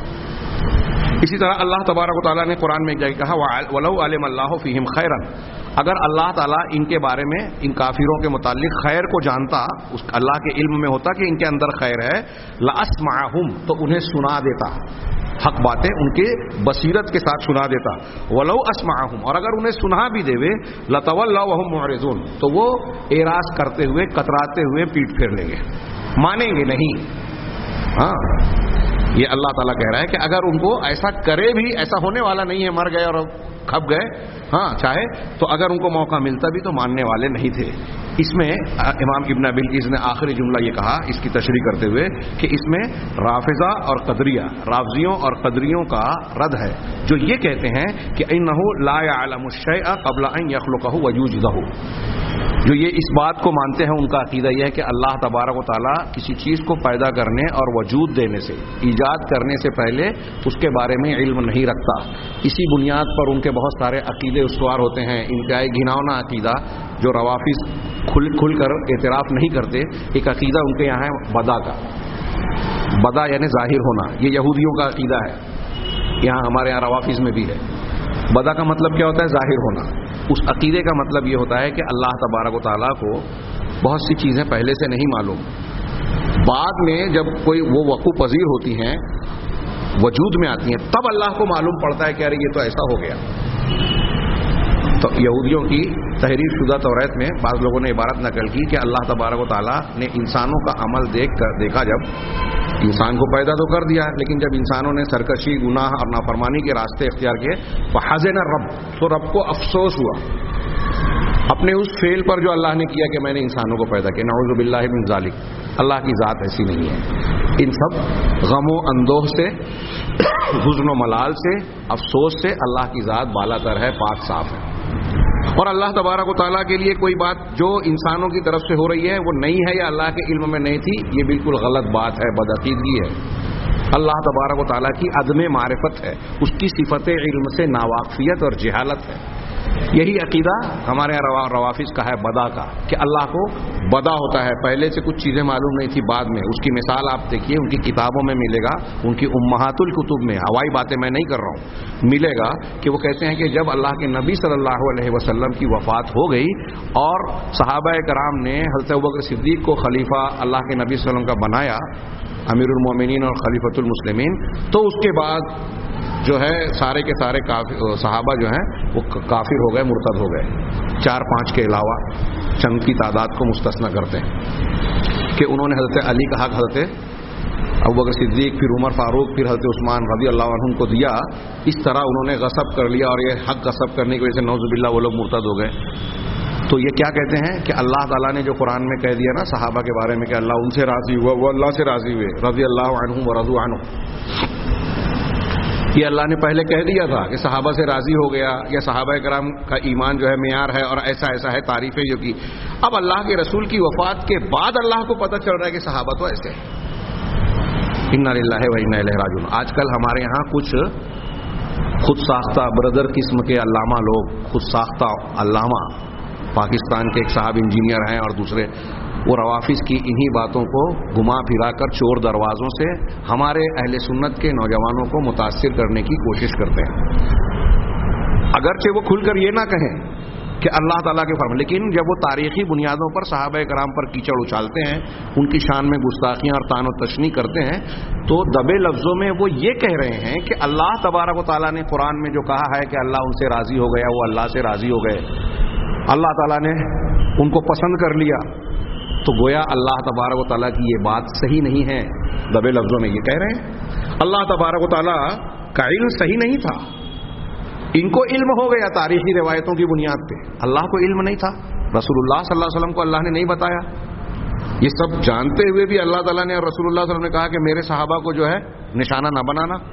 اسی طرح اللہ تبارک و تعالیٰ نے قرآن میں ایک جگہ کہا وَلَوْ عَلِمَ اللَّهُ فِيهِمْ خَيْرًا, اگر اللہ تعالیٰ ان کے بارے میں ان کافروں کے متعلق خیر کو جانتا، اس اللہ کے علم میں ہوتا کہ ان کے اندر خیر ہے، لَأَسْمَعَهُمْ تو انہیں سنا دیتا، حق باتیں ان کے بصیرت کے ساتھ سنا دیتا، وَلَوْ أَسْمَعَهُمْ اور اگر انہیں سنا بھی دے لَتَوَلَّوْا وَهُمْ مُعْرِضُونَ تو وہ اعراض کرتے ہوئے کتراتے ہوئے پیٹ پھیر لیں گے، مانیں گے نہیں۔ ہاں یہ اللہ تعالیٰ کہہ رہا ہے کہ اگر ان کو ایسا کرے بھی، ایسا ہونے والا نہیں ہے، مر گئے اور کھپ گئے، ہاں چاہے تو اگر ان کو موقع ملتا بھی تو ماننے والے نہیں تھے۔ اس میں امام ابن ابی العز نے آخری جملہ یہ کہا اس کی تشریح کرتے ہوئے کہ اس میں رافضہ اور قدریہ، رافضیوں اور قدریوں کا رد ہے جو یہ کہتے ہیں کہ انہ لا يعلم الشیء قبل ان یخلقہ ویوجدہ، جو یہ اس بات کو مانتے ہیں، ان کا عقیدہ یہ ہے کہ اللہ تبارک و تعالیٰ کسی چیز کو پیدا کرنے اور وجود دینے سے، ایجاد کرنے سے پہلے اس کے بارے میں علم نہیں رکھتا۔ اسی بنیاد پر ان کے بہت سارے عقیدے استوار ہوتے ہیں، انتہائی گھناؤنا عقیدہ جو روافض کھل کر اعتراف نہیں کرتے۔ ایک عقیدہ ان کے یہاں ہے بدا کا، بدا یعنی ظاہر ہونا، یہ یہودیوں کا عقیدہ ہے، یہاں ہمارے یہاں روافض میں بھی ہے۔ بدا کا مطلب کیا ہوتا ہے؟ ظاہر ہونا۔ اس عقیدے کا مطلب یہ ہوتا ہے کہ اللہ تبارک و تعالیٰ کو بہت سی چیزیں پہلے سے نہیں معلوم، بعد میں جب کوئی وہ وقوع پذیر ہوتی ہیں، وجود میں آتی ہیں، تب اللہ کو معلوم پڑتا ہے کہ ارے یہ تو ایسا ہو گیا۔ تو یہودیوں کی تحریف شدہ توریت میں بعض لوگوں نے عبارت نقل کی کہ اللہ تبارک و تعالیٰ نے انسانوں کا عمل دیکھا، جب انسان کو پیدا تو کر دیا لیکن جب انسانوں نے سرکشی، گناہ اور نافرمانی کے راستے اختیار کیے، فحزن الرب تو رب کو افسوس ہوا اپنے اس فعل پر جو اللہ نے کیا کہ میں نے انسانوں کو پیدا کیا۔ نعوذ باللہ من ذالک، اللہ کی ذات ایسی نہیں ہے۔ ان سب غم و اندوہ سے، حزن و ملال سے، افسوس سے اللہ کی ذات بالا تر ہے، پاک صاف ہے۔ اور اللہ تبارک و تعالیٰ کے لیے کوئی بات جو انسانوں کی طرف سے ہو رہی ہے وہ نہیں ہے یا اللہ کے علم میں نہیں تھی، یہ بالکل غلط بات ہے، بدعقیدگی ہے۔ اللہ تبارک و تعالیٰ کی عدم معرفت ہے، اس کی صفت علم سے ناواقفیت اور جہالت ہے۔ یہی عقیدہ ہمارے یہاں روافض کا ہے، بدا کا، کہ اللہ کو بدا ہوتا ہے، پہلے سے کچھ چیزیں معلوم نہیں تھی، بعد میں۔ اس کی مثال آپ دیکھیے، ان کی کتابوں میں ملے گا، ان کی امہات الکتب میں، ہوائی باتیں میں نہیں کر رہا ہوں، ملے گا کہ وہ کہتے ہیں کہ جب اللہ کے نبی صلی اللہ علیہ وسلم کی وفات ہو گئی اور صحابہ کرام نے حضرت ابوبکر صدیق کو خلیفہ اللہ کے نبی صلی اللہ علیہ وسلم کا بنایا، امیر المومنین اور خلیفۃ المسلمین، تو اس کے بعد جو ہے سارے کے سارے صحابہ جو ہیں وہ کافر ہو گئے، مرتد ہو گئے، 4-5 کے علاوہ چند کی تعداد کو مستثنی کرتے ہیں کہ انہوں نے حضرت علی کا حق حضرت ابوبکر صدیق، پھر عمر فاروق، پھر حضرت عثمان رضی اللہ عنہم کو دیا۔ اس طرح انہوں نے غصب کر لیا اور یہ حق غصب کرنے کی وجہ سے نعوذ باللہ وہ لوگ مرتد ہو گئے۔ تو یہ کیا کہتے ہیں کہ اللہ تعالیٰ نے جو قرآن میں کہہ دیا نا صحابہ کے بارے میں کہ اللہ ان سے راضی ہوا، وہ اللہ سے راضی ہوئے، رضی اللہ عنہم ورضوا عنہ، یہ اللہ نے پہلے کہہ دیا تھا کہ صحابہ سے راضی ہو گیا، یا صحابہ کرام کا ایمان جو ہے معیار ہے اور ایسا ایسا ہے، تعریفیں جو کی۔ اب اللہ کے رسول کی وفات کے بعد اللہ کو پتہ چل رہا ہے کہ صحابہ تو ایسے ہیں۔ انا للہ و انا الیہ راجعون۔ آج کل ہمارے یہاں کچھ خود ساختہ برادر قسم کے علامہ لوگ، خود ساختہ علامہ، پاکستان کے ایک صاحب انجینئر ہیں اور دوسرے، وہ روافض کی انہی باتوں کو گھما پھرا کر چور دروازوں سے ہمارے اہل سنت کے نوجوانوں کو متاثر کرنے کی کوشش کرتے ہیں، اگرچہ وہ کھل کر یہ نہ کہیں کہ اللہ تعالیٰ کے فرمان، لیکن جب وہ تاریخی بنیادوں پر صحابہ کرام پر کیچڑ اچھالتے ہیں، ان کی شان میں گستاخیاں اور طعن و تشنیع کرتے ہیں، تو دبے لفظوں میں وہ یہ کہہ رہے ہیں کہ اللہ تبارک و تعالیٰ نے قرآن میں جو کہا ہے کہ اللہ ان سے راضی ہو گیا، وہ اللہ سے راضی ہو گئے، اللہ تعالیٰ نے ان کو پسند کر لیا، تو گویا اللہ تبارک و تعالیٰ کی یہ بات صحیح نہیں ہے۔ دبے لفظوں میں یہ کہہ رہے ہیں اللہ تبارک و تعالیٰ کا علم صحیح نہیں تھا، ان کو علم ہو گیا تاریخی روایتوں کی بنیاد پہ، اللہ کو علم نہیں تھا، رسول اللہ صلی اللہ علیہ وسلم کو اللہ نے نہیں بتایا۔ یہ سب جانتے ہوئے بھی اللہ تعالیٰ نے اور رسول اللہ صلی اللہ علیہ وسلم نے کہا کہ میرے صحابہ کو جو ہے نشانہ نہ بنانا،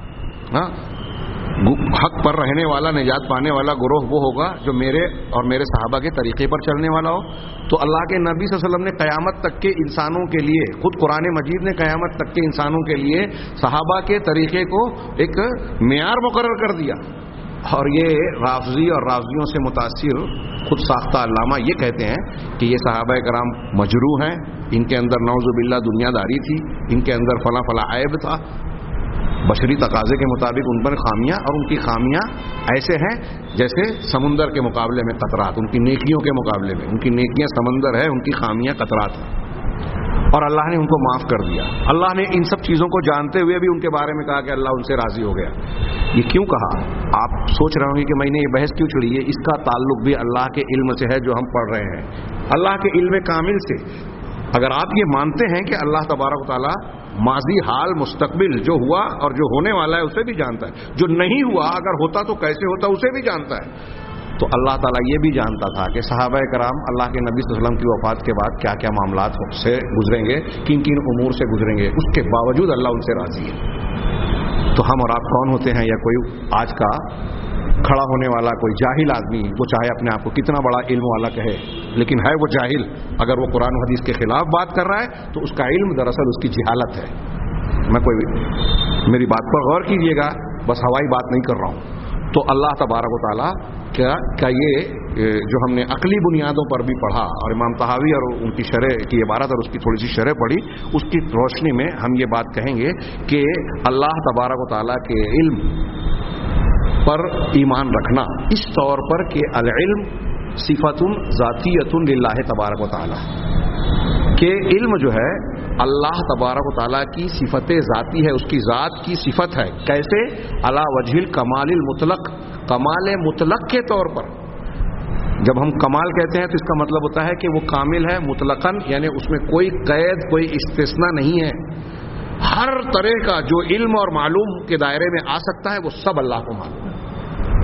ہاں حق پر رہنے والا، نجات پانے والا گروہ وہ ہوگا جو میرے اور میرے صحابہ کے طریقے پر چلنے والا ہو۔ تو اللہ کے نبی صلی اللہ علیہ وسلم نے قیامت تک کے انسانوں کے لیے، خود قرآن مجید نے قیامت تک کے انسانوں کے لیے صحابہ کے طریقے کو ایک معیار مقرر کر دیا، اور یہ رافضی اور رافضیوں سے متاثر خود ساختہ علامہ یہ کہتے ہیں کہ یہ صحابہ کرام مجروح ہیں، ان کے اندر نعوذ باللہ دنیا داری تھی، ان کے اندر فلاں فلاں عیب تھا، بشری تقاضے کے مطابق ان پر خامیاں، اور ان کی خامیاں ایسے ہیں جیسے سمندر کے مقابلے میں قطرات، ان کی نیکیوں کے مقابلے میں ان کی نیکیاں سمندر ہے، ان کی خامیاں قطرات ہیں، اور اللہ نے ان کو معاف کر دیا۔ اللہ نے ان سب چیزوں کو جانتے ہوئے بھی ان کے بارے میں کہا کہ اللہ ان سے راضی ہو گیا۔ یہ کیوں کہا؟ آپ سوچ رہے ہوں گے کہ میں نے یہ بحث کیوں چھڑی ہے۔ اس کا تعلق بھی اللہ کے علم سے ہے جو ہم پڑھ رہے ہیں، اللہ کے علم کامل سے۔ اگر آپ یہ مانتے ہیں کہ اللہ تبارک و تعالیٰ ماضی، حال، مستقبل، جو ہوا اور جو ہونے والا ہے اسے بھی جانتا ہے، جو نہیں ہوا اگر ہوتا تو کیسے ہوتا اسے بھی جانتا ہے، تو اللہ تعالیٰ یہ بھی جانتا تھا کہ صحابہ کرام اللہ کے نبی صلی اللہ علیہ وسلم کی وفات کے بعد کیا کیا معاملات سے گزریں گے، کن کن امور سے گزریں گے، اس کے باوجود اللہ ان سے راضی ہے۔ تو ہم اور آپ کون ہوتے ہیں؟ یا کوئی آج کا کھڑا ہونے والا کوئی جاہل آدمی، وہ چاہے اپنے آپ کو کتنا بڑا علم والا کہے، لیکن ہے وہ جاہل، اگر وہ قرآن و حدیث کے خلاف بات کر رہا ہے تو اس کا علم دراصل اس کی جہالت ہے۔ میں میری بات پر غور کیجئے گا، بس ہوائی بات نہیں کر رہا ہوں۔ تو اللہ تبارک و تعالیٰ کا یہ جو ہم نے عقلی بنیادوں پر بھی پڑھا، اور امام طحاوی اور ان کی شرح کی عبارت اور اس کی تھوڑی سی شرح پڑھی، اس کی روشنی میں ہم یہ بات کہیں گے کہ اللہ تبارک و تعالیٰ کے علم پر ایمان رکھنا اس طور پر کہ العلم صفت ذاتیۃ للہ تبارک و تعالی، کہ علم جو ہے اللہ تبارک و تعالیٰ کی صفت ذاتی ہے، اس کی ذات کی صفت ہے۔ کیسے؟ علی وجہ الکمال المطلق، کمال مطلق کے طور پر۔ جب ہم کمال کہتے ہیں تو اس کا مطلب ہوتا ہے کہ وہ کامل ہے مطلقاً، یعنی اس میں کوئی قید، کوئی استثناء نہیں ہے۔ ہر طرح کا جو علم اور معلوم کے دائرے میں آ سکتا ہے وہ سب اللہ کو معلوم ہے،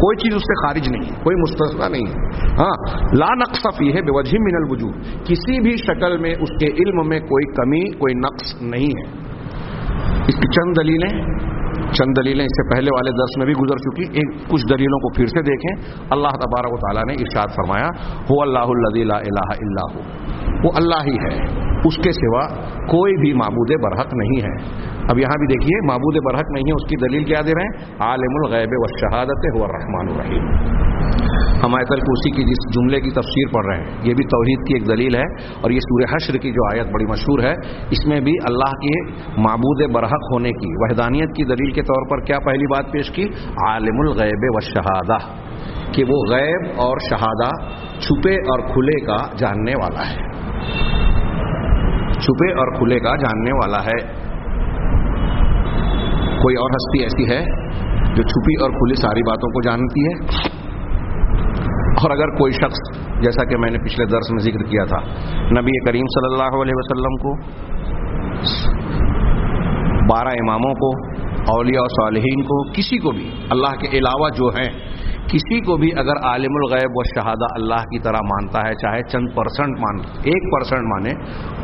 کوئی چیز اس سے خارج نہیں ہے، کوئی مستثنا نہیں ہے۔ ہاں، لا نقص فیہ بوجہ من الوجوہ، کسی بھی شکل میں اس کے علم میں کوئی کمی، کوئی نقص نہیں ہے۔ اس کی چند دلیلیں اس سے پہلے والے درس میں بھی گزر چکی، کچھ دلیلوں کو پھر سے دیکھیں۔ اللہ تبارک و تعالیٰ نے ارشاد فرمایا، هو اللہ الذی لا الہ الا هو، وہ اللہ ہی ہے، اس کے سوا کوئی بھی معبود برحق نہیں ہے۔ اب یہاں بھی دیکھیے، معبود برحق نہیں ہے، اس کی دلیل کیا دے رہے ہیں؟ عالم الغیب والشہادۃ هو الرحمن الرحیم۔ ہم آیت الکرسی کی جس جملے کی تفسیر پڑھ رہے ہیں، یہ بھی توحید کی ایک دلیل ہے، اور یہ سورہ حشر کی جو آیت بڑی مشہور ہے، اس میں بھی اللہ کے معبود برحق ہونے کی وحدانیت کی دلیل کے طور پر کیا پہلی بات پیش کی؟ عالم الغیب والشہادہ، کہ وہ غیب اور شہادہ، چھپے اور کھلے کا جاننے والا ہے، چھپے اور کھلے کا جاننے والا ہے۔ کوئی اور ہستی ایسی ہے جو چھپی اور کھلی ساری باتوں کو جانتی ہے؟ اور اگر کوئی شخص، جیسا کہ میں نے پچھلے درس میں ذکر کیا تھا، نبی کریم صلی اللہ علیہ وسلم کو، 12 اماموں کو، اولیاء و صالحین کو، کسی کو بھی اللہ کے علاوہ جو ہیں، کسی کو بھی اگر عالم الغیب و شہادہ اللہ کی طرح مانتا ہے، چاہے چند پرسنٹ مان، 1% مانے،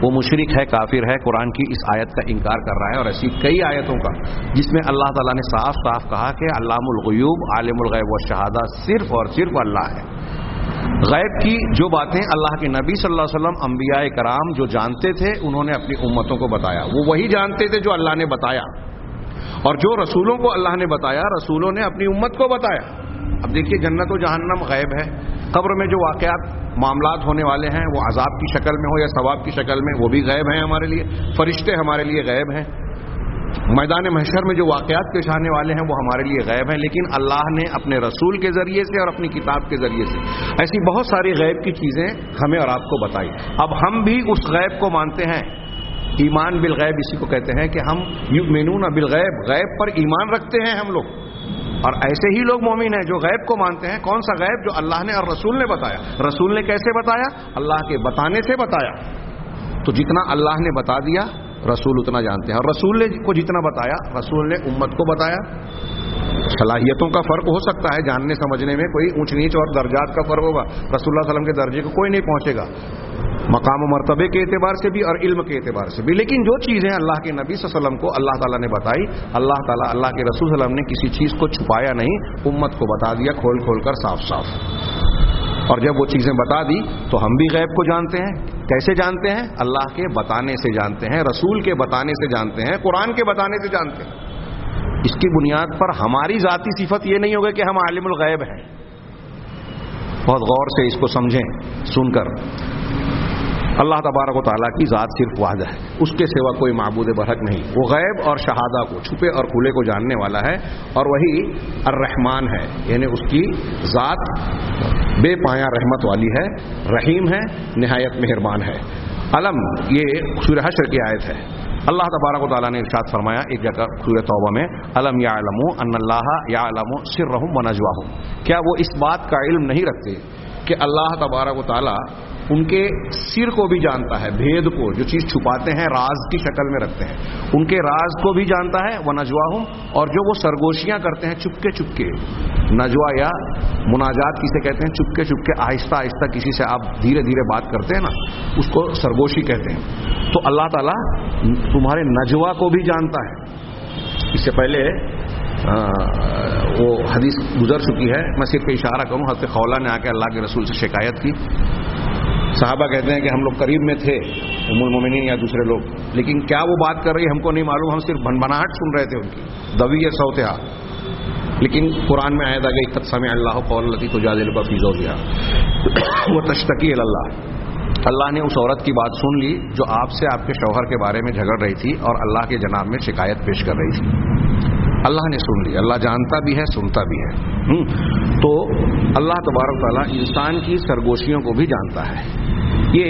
وہ مشرک ہے، کافر ہے، قرآن کی اس آیت کا انکار کر رہا ہے۔ اور ایسی کئی آیتوں کا جس میں اللہ تعالیٰ نے صاف صاف کہا کہ علام الغیوب، عالم الغیب و شہادہ صرف اور صرف اللہ ہے۔ غیب کی جو باتیں اللہ کے نبی صلی اللہ علیہ وسلم، انبیاء کرام جو جانتے تھے، انہوں نے اپنی امتوں کو بتایا، وہ وہی جانتے تھے جو اللہ نے بتایا، اور جو رسولوں کو اللہ نے بتایا، رسولوں نے اپنی امت کو بتایا۔ اب دیکھیے، جنت و جہنم غیب ہے، قبر میں جو واقعات، معاملات ہونے والے ہیں، وہ عذاب کی شکل میں ہو یا ثواب کی شکل میں، وہ بھی غیب ہیں ہمارے لیے۔ فرشتے ہمارے لیے غیب ہیں، میدان محشر میں جو واقعات پیش آنے والے ہیں وہ ہمارے لیے غیب ہیں، لیکن اللہ نے اپنے رسول کے ذریعے سے اور اپنی کتاب کے ذریعے سے ایسی بہت ساری غیب کی چیزیں ہمیں اور آپ کو بتائی۔ اب ہم بھی اس غیب کو مانتے ہیں، ایمان بالغیب اسی کو کہتے ہیں کہ ہم یؤمنون بالغیب، غیب پر ایمان رکھتے ہیں ہم لوگ، اور ایسے ہی لوگ مومن ہیں جو غیب کو مانتے ہیں۔ کون سا غیب؟ جو اللہ نے اور رسول نے بتایا۔ رسول نے کیسے بتایا؟ اللہ کے بتانے سے بتایا۔ تو جتنا اللہ نے بتا دیا، رسول اتنا جانتے ہیں، اور رسول نے کو جتنا بتایا، رسول نے امت کو بتایا۔ صلاحیتوں کا فرق ہو سکتا ہے، جاننے سمجھنے میں کوئی اونچ نیچ اور درجات کا فرق ہوگا، رسول اللہ صلی اللہ علیہ وسلم کے درجے کو کوئی نہیں پہنچے گا، مقام و مرتبے کے اعتبار سے بھی اور علم کے اعتبار سے بھی۔ لیکن جو چیزیں اللہ کے نبی صلی اللہ علیہ وسلم کو اللہ تعالیٰ نے بتائی، اللہ تعالیٰ، اللہ کے رسول صلی اللہ علیہ وسلم نے کسی چیز کو چھپایا نہیں، امت کو بتا دیا کھول کھول کر، صاف صاف۔ اور جب وہ چیزیں بتا دی تو ہم بھی غیب کو جانتے ہیں۔ کیسے جانتے ہیں؟ اللہ کے بتانے سے جانتے ہیں، رسول کے بتانے سے جانتے ہیں، قرآن کے بتانے سے جانتے ہیں۔ اس کی بنیاد پر ہماری ذاتی صفت یہ نہیں ہوگی کہ ہم عالم الغیب ہیں۔ بہت غور سے اس کو سمجھیں، سن کر اللہ تبارک و تعالیٰ کی ذات صرف واحد ہے، اس کے سوا کوئی معبود برحق نہیں. وہ غیب اور شہادہ کو، چھپے اور کھلے کو جاننے والا ہے، اور وہی الرحمن ہے، یعنی اس کی ذات بے پایہ رحمت والی ہے، رحیم ہے، نہایت مہربان ہے. علم، یہ سورہ حشر کی آیت ہے. اللہ تبارک و تعالیٰ نے ارشاد فرمایا ایک جگہ سورہ توبہ میں، الم یعلموا ان اللہ یعلم سرهم ونجواهم، کیا وہ اس بات کا علم نہیں رکھتے کہ اللہ تبارک و تعالیٰ ان کے سر کو بھی جانتا ہے، بھید کو، جو چیز چھپاتے ہیں راز کی شکل میں رکھتے ہیں، ان کے راز کو بھی جانتا ہے. ونجواہم، اور جو وہ سرگوشیاں کرتے ہیں چپکے چپکے، نجوا یا مناجات کسے کہتے ہیں؟ چپکے چپکے آہستہ آہستہ کسی سے آپ دھیرے دھیرے بات کرتے ہیں نا، اس کو سرگوشی کہتے ہیں. تو اللہ تعالیٰ تمہارے نجوا کو بھی جانتا ہے. اس سے پہلے وہ حدیث گزر چکی ہے، میں صرف اشارہ کروں. حضرت خولہ نے آ کے اللہ کے رسول سے شکایت کی. صحابہ کہتے ہیں کہ ہم لوگ قریب میں تھے، ام المومنین یا دوسرے لوگ، لیکن کیا وہ بات کر رہی ہم کو نہیں معلوم، ہم صرف بھنبھناہٹ سن رہے تھے ان کی، دوی صوتہا. لیکن قرآن میں آیت آ گئی قد سمع اللہ قول التی تجادلک فی زوجہا وتشتکی الی اللہ. اللہ نے اس عورت کی بات سن لی جو آپ سے آپ کے شوہر کے بارے میں جھگڑ رہی تھی اور اللہ کے جناب میں شکایت پیش کر رہی تھی. اللہ نے سن لی. اللہ جانتا بھی ہے، سنتا بھی ہے. تو اللہ تبارک تعالیٰ انسان کی سرگوشیوں کو بھی جانتا ہے. یہ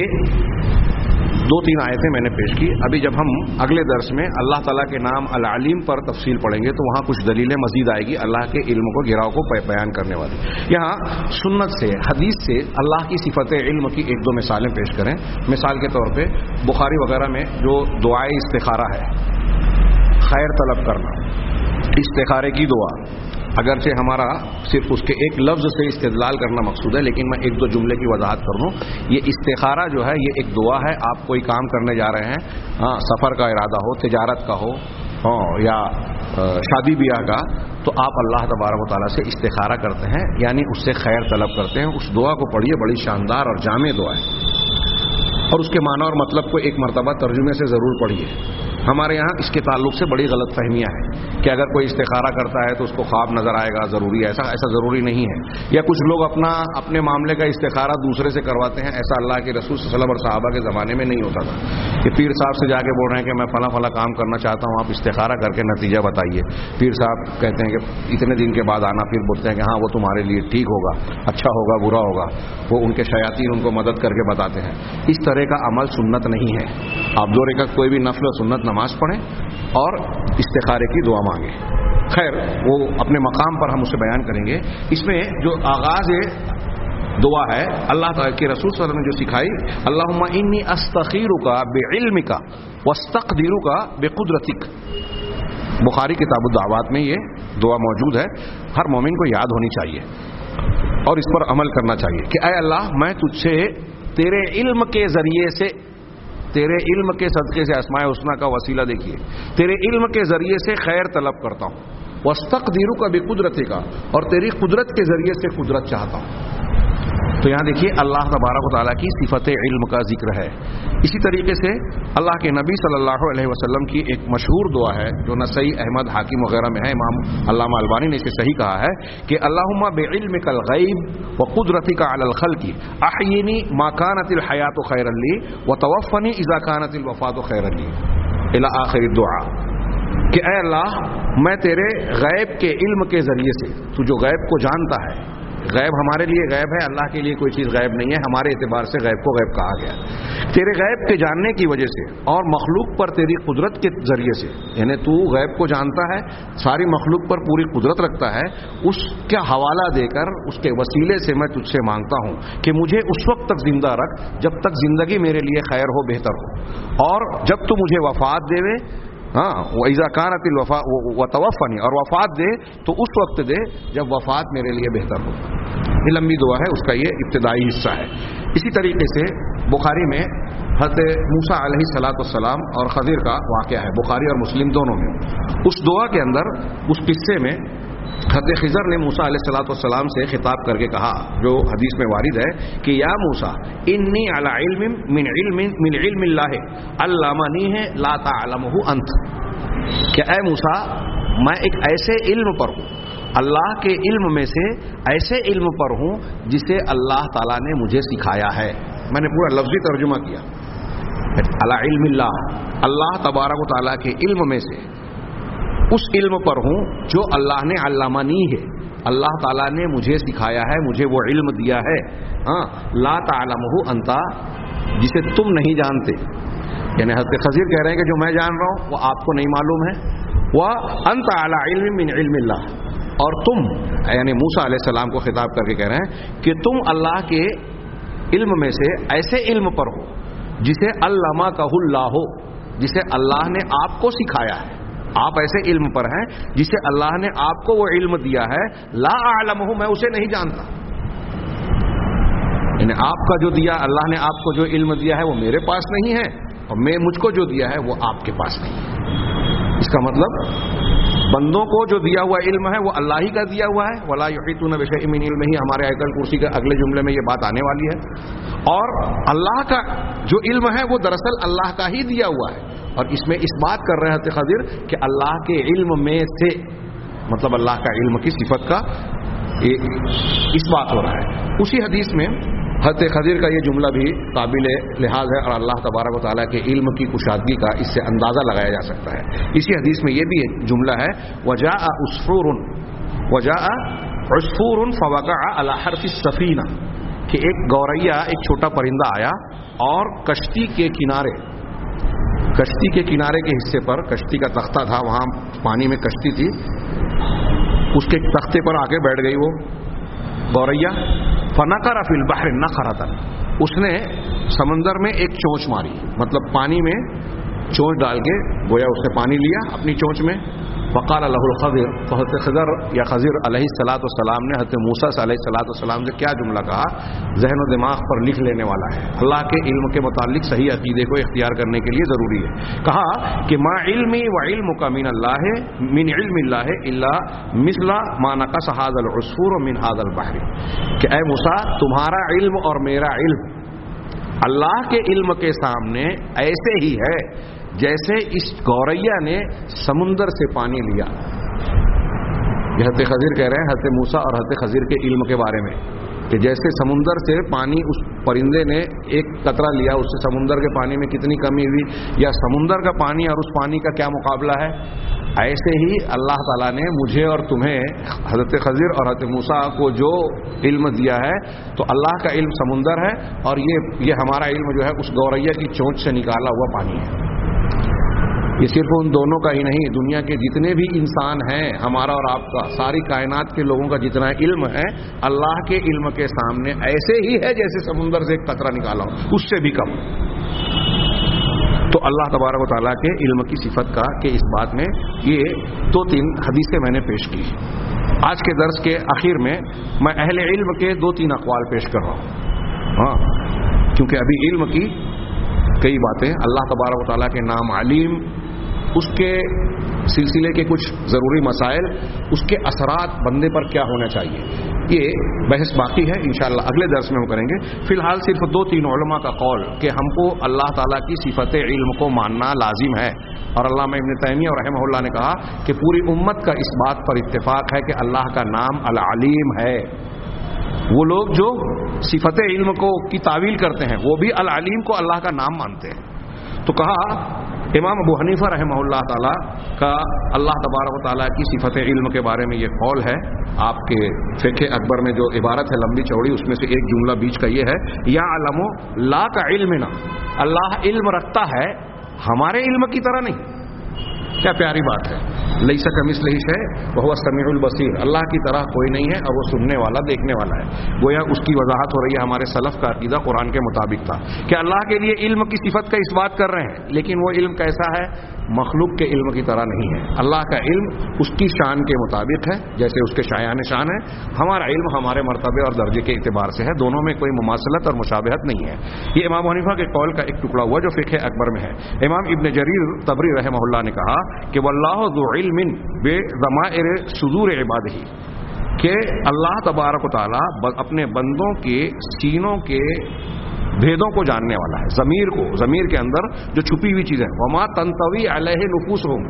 2-3 آیتیں میں نے پیش کی. ابھی جب ہم اگلے درس میں اللہ تعالیٰ کے نام العلیم پر تفصیل پڑھیں گے تو وہاں کچھ دلیلیں مزید آئے گی اللہ کے علم کو، گراؤ کو بیان کرنے والی. یہاں سنت سے، حدیث سے اللہ کی صفت علم کی 1-2 مثالیں پیش کریں. مثال کے طور پہ بخاری وغیرہ میں جو دعائے استخارہ ہے، خیر طلب کرنا، استخارے کی دعا، اگرچہ ہمارا صرف اس کے ایک لفظ سے استدلال کرنا مقصود ہے، لیکن میں 1-2 جملے کی وضاحت کر دوں. یہ استخارہ جو ہے یہ ایک دعا ہے. آپ کوئی کام کرنے جا رہے ہیں، سفر کا ارادہ ہو، تجارت کا ہو یا شادی بیاہ کا، تو آپ اللہ تبارک و تعالیٰ سے استخارہ کرتے ہیں، یعنی اس سے خیر طلب کرتے ہیں. اس دعا کو پڑھیے، بڑی شاندار اور جامع دعا ہے، اور اس کے معنی اور مطلب کو ایک مرتبہ ترجمے سے ضرور پڑھیے. ہمارے یہاں اس کے تعلق سے بڑی غلط فہمیاں ہیں کہ اگر کوئی استخارہ کرتا ہے تو اس کو خواب نظر آئے گا، ضروری ہے. ایسا ضروری نہیں ہے. یا کچھ لوگ اپنے معاملے کا استخارہ دوسرے سے کرواتے ہیں. ایسا اللہ کے رسول صلی اللہ علیہ وسلم اور صحابہ کے زمانے میں نہیں ہوتا تھا کہ پیر صاحب سے جا کے بول رہے ہیں کہ میں فلاں فلاں کام کرنا چاہتا ہوں، آپ استخارہ کر کے نتیجہ بتائیے. پیر صاحب کہتے ہیں کہ اتنے دن کے بعد آنا، پھر بولتے ہیں کہ ہاں وہ تمہارے لیے ٹھیک ہوگا، اچھا ہوگا، برا ہوگا. وہ ان کے شیاطین ان کو مدد کر کے بتاتے ہیں. اس طرح کا عمل سنت نہیں ہے. آپ 2 رکعت کوئی بھی نفل و سنت نماز پڑھیں اور استخارے کی دعا مانگیں. خیر وہ اپنے مقام پر ہم اسے بیان کریں گے. اس میں جو آغاز دعا ہے اللہ تعالیٰ کے رسول صلی اللہ علیہ وسلم نے جو سکھائی، اللہم انی استخیرک بعلمک واستقدرک بقدرتک. بخاری کتاب الدعوات میں یہ دعا موجود ہے. ہر مومن کو یاد ہونی چاہیے اور اس پر عمل کرنا چاہیے کہ اے اللہ، میں تجھ سے تیرے علم کے ذریعے سے، تیرے علم کے صدقے سے، اسماء الحسنی کا وسیلہ دیکھیے، تیرے علم کے ذریعے سے خیر طلب کرتا ہوں. واستقدرک بقدرتک، اور تیری قدرت کے ذریعے سے قدرت چاہتا ہوں. تو یہاں دیکھیے اللہ تبارک و تعالیٰ کی صفت علم کا ذکر ہے. اسی طریقے سے اللہ کے نبی صلی اللہ علیہ وسلم کی ایک مشہور دعا ہے جو نسائی، احمد، حاکم وغیرہ میں ہے. امام علامہ البانی نے اسے صحیح کہا ہے کہ اللہم بعلمک الغیب وقدرتک علی الخلق احیینی ما کانت الحیات خیرا لی وتوفنی اذا کانت الوفات خیرا لی الی آخر الدعاء. کہ اے اللہ، میں تیرے غیب کے علم کے ذریعے سے، تو جو غیب کو جانتا ہے، غیب ہمارے لیے غیب ہے، اللہ کے لیے کوئی چیز غیب نہیں ہے. ہمارے اعتبار سے غیب کو غیب کہا گیا. تیرے غیب کے جاننے کی وجہ سے اور مخلوق پر تیری قدرت کے ذریعے سے، یعنی تو غیب کو جانتا ہے، ساری مخلوق پر پوری قدرت رکھتا ہے، اس کا حوالہ دے کر اس کے وسیلے سے میں تجھ سے مانگتا ہوں کہ مجھے اس وقت تک زندہ رکھ جب تک زندگی میرے لیے خیر ہو، بہتر ہو، اور جب تو مجھے وفات دے وَإِذَا كَانَتِ الْوَفَاءُ وَتَوَفَّنِي، اور وفات دے تو اس وقت دے جب وفات میرے لیے بہتر ہو. یہ لمبی دعا ہے، اس کا یہ ابتدائی حصہ ہے. اسی طریقے سے بخاری میں حضرت موسیٰ علیہ السلام اور خضر کا واقعہ ہے، بخاری اور مسلم دونوں میں. اس دعا کے اندر، اس قصے میں حضرت خضر نے موسیٰ علیہ السلام سے خطاب کر کے کہا، جو حدیث میں وارد ہے کہ یا موسیٰ انی علی علم من علم اللہ علمنی لا تعلمہ انت. کہ اے موسیٰ، میں ایک ایسے علم پر ہوں، اللہ کے علم میں سے ایسے علم پر ہوں جسے اللہ تعالیٰ نے مجھے سکھایا ہے. میں نے پورا لفظی ترجمہ کیا. علی علم اللہ, اللہ تبارک و تعالیٰ کے علم میں سے اس علم پر ہوں جو اللہ نے علمانی ہے, اللہ تعالیٰ نے مجھے سکھایا ہے, مجھے وہ علم دیا ہے. ہاں, لا تعلمہ انت, جسے تم نہیں جانتے. یعنی حضرت خضر کہہ رہے ہیں کہ جو میں جان رہا ہوں وہ آپ کو نہیں معلوم ہے. وَأَنْتَ عَلَىٰ عِلْمٍ مِّنْ عِلْمِ اللَّهِ, اور تم یعنی موسیٰ علیہ السلام کو خطاب کر کے کہہ رہے ہیں کہ تم اللہ کے علم میں سے ایسے علم پر ہو جسے علمکہ اللہ, جسے اللہ نے آپ کو سکھایا ہے. آپ ایسے علم پر ہیں جسے اللہ نے آپ کو وہ علم دیا ہے. لا اعلمہ, میں اسے نہیں جانتا. یعنی آپ کا جو دیا, اللہ نے آپ کو جو علم دیا ہے وہ میرے پاس نہیں ہے, اور میں مجھ کو جو دیا ہے وہ آپ کے پاس نہیں ہے. اس کا مطلب بندوں کو جو دیا ہوا علم ہے وہ اللہ ہی کا دیا ہوا ہے. ولا یحیطون بشیء من علمہ, ہمارے آیت الکرسی کے اگلے جملے میں یہ بات آنے والی ہے. اور اللہ کا جو علم ہے وہ دراصل اللہ کا ہی دیا ہوا ہے. اور اس میں اس بات کر رہے تھے خضر کہ اللہ کے علم میں سے, مطلب اللہ کا علم کی صفت کا اس بات ہو رہا ہے. اسی حدیث میں حضرت خضر کا یہ جملہ بھی قابل لحاظ ہے, اور اللہ تبارک و تعالیٰ کے علم کی کشادگی کا اس سے اندازہ لگایا جا سکتا ہے. اسی حدیث میں یہ بھی ایک جملہ ہے, وجاء عصفور فوقع على حرف السفینہ, کہ ایک گوریا, ایک چھوٹا پرندہ آیا اور کشتی کے کنارے کے حصے پر, کشتی کا تختہ تھا, وہاں پانی میں کشتی تھی, اس کے تختے پر آ کے بیٹھ گئی وہ گوریا. فنقر فی البحر نقرۃ, اس نے سمندر میں ایک چونچ ماری, مطلب پانی میں چونچ ڈال کے گویا اس نے پانی لیا اپنی چونچ میں. فقال له الخضر, حضرت خضر یا خضر علیہ الصلوۃ والسلام نے حضرت موسیٰ علیہ الصلوۃ والسلام سے کیا جملہ کہا, ذہن و دماغ پر لکھ لینے والا ہے. اللہ کے علم کے متعلق صحیح عقیدے کو اختیار کرنے کے لیے ضروری ہے. کہا کہ ما علمی و علمک من اللہ من علم اللہ الا مثل ما نقص هذا العصفور من هذا البحر, کہ اے موسیٰ تمہارا علم اور میرا علم اللہ کے علم کے سامنے ایسے ہی ہے جیسے اس گوریا نے سمندر سے پانی لیا. یہ حضرت خضر کہہ رہے ہیں حضرت موسیٰ اور حضرت خضر کے علم کے بارے میں, کہ جیسے سمندر سے پانی اس پرندے نے ایک قطرہ لیا, اس سے سمندر کے پانی میں کتنی کمی ہوئی, یا سمندر کا پانی اور اس پانی کا کیا مقابلہ ہے, ایسے ہی اللہ تعالیٰ نے مجھے اور تمہیں, حضرت خضر اور حضرت موسیٰ کو جو علم دیا ہے, تو اللہ کا علم سمندر ہے اور یہ ہمارا علم جو ہے اس گوریا کی چونچ سے نکالا ہوا پانی ہے. یہ صرف ان دونوں کا ہی نہیں, دنیا کے جتنے بھی انسان ہیں, ہمارا اور آپ کا, ساری کائنات کے لوگوں کا جتنا علم ہے, اللہ کے علم کے سامنے ایسے ہی ہے جیسے سمندر سے ایک قطرہ نکالا ہو, اس سے بھی کم. تو اللہ تبارک و تعالیٰ کے علم کی صفت کا کہ اس بات میں یہ 2-3 حدیثیں میں نے پیش کی. آج کے درس کے آخر میں میں اہل علم کے 2-3 اقوال پیش کر رہا ہوں. ہاں, کیونکہ ابھی علم کی کئی باتیں, اللہ تبارک و تعالیٰ کے نام علیم, اس کے سلسلے کے کچھ ضروری مسائل, اس کے اثرات بندے پر کیا ہونا چاہیے, یہ بحث باقی ہے, انشاءاللہ اگلے درس میں ہم کریں گے. فی الحال صرف 2-3 علماء کا قول کہ ہم کو اللہ تعالیٰ کی صفت علم کو ماننا لازم ہے. اور علامہ ابن تیمیہ رحمہ اللہ نے کہا کہ پوری امت کا اس بات پر اتفاق ہے کہ اللہ کا نام العلیم ہے. وہ لوگ جو صفت علم کو کی تعویل کرتے ہیں وہ بھی العلیم کو اللہ کا نام مانتے ہیں. تو کہا امام ابو حنیفہ رحمہ اللہ تعالیٰ کا اللہ تبارک و تعالیٰ کی صفت علم کے بارے میں یہ قول ہے. آپ کے فقہ اکبر میں جو عبارت ہے لمبی چوڑی, اس میں سے ایک جملہ بیچ کا یہ ہے, یا علم لا کا علمنا, اللہ علم رکھتا ہے ہمارے علم کی طرح نہیں. کیا پیاری بات ہے. لیس کمثلہ شیء وہو السمیع البصیر, اللہ کی طرح کوئی نہیں ہے اور وہ سننے والا دیکھنے والا ہے. گویا اس کی وضاحت ہو رہی ہے. ہمارے سلف کا عقیدہ قرآن کے مطابق تھا کہ اللہ کے لیے علم کی صفت کا اس بات کر رہے ہیں, لیکن وہ علم کیسا ہے, مخلوق کے علم کی طرح نہیں ہے. اللہ کا علم اس کی شان کے مطابق ہے جیسے اس کے شایان شان ہے. ہمارا علم ہمارے مرتبے اور درجے کے اعتبار سے ہے, دونوں میں کوئی مماثلت اور مشابہت نہیں ہے. یہ امام حنیفہ کے قول کا ایک ٹکڑا ہوا جو فقہ اکبر میں ہے. امام ابن جریر طبری رحمہ اللہ نے کہا کہ واللہ ذو علم بضمائر صدور عبادہ, کہ اللہ تبارک و تعالی اپنے بندوں کے سینوں کے بھیدوں کو جاننے والا ہے. ضمیر کو, ضمیر کے اندر جو چھپی ہوئی چیزیں, وما تنطوی علیہ نفوسہم,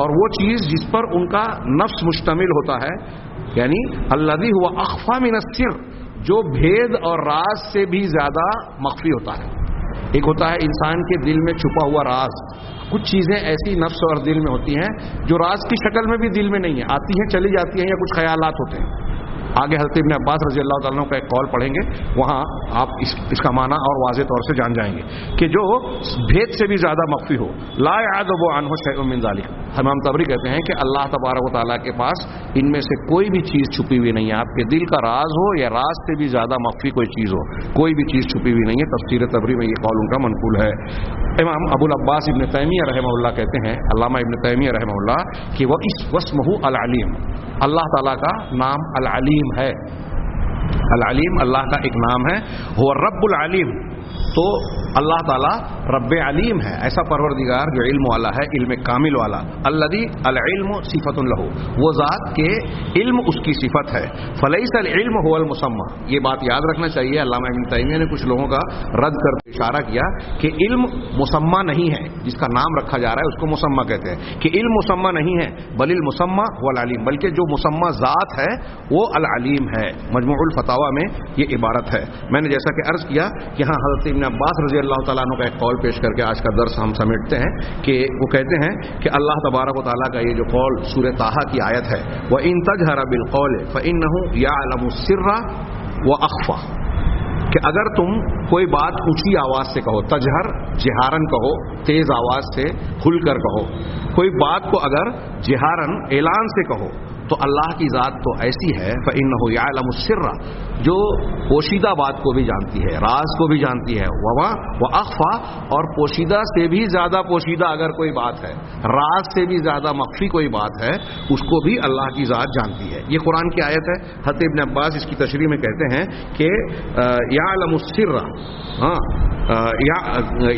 اور وہ چیز جس پر ان کا نفس مشتمل ہوتا ہے, یعنی الذی هو اخفی من السر, جو بھید اور راز سے بھی زیادہ مخفی ہوتا ہے. ایک ہوتا ہے انسان کے دل میں چھپا ہوا راز. کچھ چیزیں ایسی نفس اور دل میں ہوتی ہیں جو راز کی شکل میں بھی دل میں نہیں ہے, آتی ہیں چلی جاتی ہیں, یا کچھ خیالات ہوتے ہیں. آگے حضرت ابن عباس رضی اللہ تعالیٰ عنہ کا ایک قول پڑھیں گے, وہاں آپ اس کا معنی اور واضح طور سے جان جائیں گے کہ جو بھید سے بھی زیادہ مخفی ہو. لا يعذب عنہ شیء من ذلک. امام طبری کہتے ہیں کہ اللہ تبارک و تعالیٰ کے پاس ان میں سے کوئی بھی چیز چھپی ہوئی نہیں ہے. آپ کے دل کا راز ہو یا راز سے بھی زیادہ مخفی کوئی چیز ہو, کوئی بھی چیز چھپی ہوئی نہیں ہے. تفسیر طبری میں یہ قول ان کا منقول ہے. امام ابو العباس ابن تیمیہ رحمہ اللہ کہتے ہیں, علامہ ابن تیمیہ رحمہ اللہ, کہ وہ اس واسمہ العلیم, اللہ تعالیٰ کا نام العلیم ہے. العلیم اللہ کا ایک نام ہے. هو الرب العلیم, تو اللہ تعالیٰ رب علیم ہے, ایسا پروردگار جو علم والا ہے, علم کامل والا. الذی العلم صفۃ لہ, وہ ذات کے علم اس کی صفت ہے. فلیس العلم هو المسمى. یہ بات یاد رکھنا چاہیے. علامہ ابن تیمیہ نے کچھ لوگوں کا رد کر اشارہ کیا کہ علم مسمى نہیں ہے, جس کا نام رکھا جا رہا ہے اس کو مسمى کہتے ہیں, کہ علم مسمى نہیں ہے, بل المسمى هو العلیم, بلکہ جو مسمى ذات ہے وہ العلیم ہے. مجموع الفتاوی میں یہ عبارت ہے. میں نے جیسا کہ عرض کیا کہ ہاں حضرت ابن عباس رضی اللہ تعالیٰ عنہ کا ایک قول پیش کر کے آج کا درس ہم سمیٹتے ہیں, کہ وہ کہتے ہیں کہ اللہ تبارک و تعالیٰ کا یہ جو قول سورہ طٰہٰ کی آیت ہے, وَإِن تَجْهَرَ بِالْقَوْلِ فَإِنَّهُ يَعْلَمُ السِّرَّ وَأَخْفَى, کہ اگر تم کوئی بات اونچی آواز سے کہو, تجہر جہارن کہو, تیز آواز سے کھل کر کہو, کوئی بات کو اگر جہارن اعلان سے کہو, تو اللہ کی ذات تو ایسی ہے, فَإِنَّهُ يَعْلَمُ السِّرَّ, جو پوشیدہ بات کو بھی جانتی ہے, راز کو بھی جانتی ہے, وَأَخْفَى, اور پوشیدہ سے بھی زیادہ پوشیدہ اگر کوئی بات ہے, راز سے بھی زیادہ مخفی کوئی بات ہے, اس کو بھی اللہ کی ذات جانتی ہے. یہ قرآن کی آیت ہے. حضرت ابن عباس اس کی تشریح میں کہتے ہیں کہ يَعْلَمُ السِّرَّ,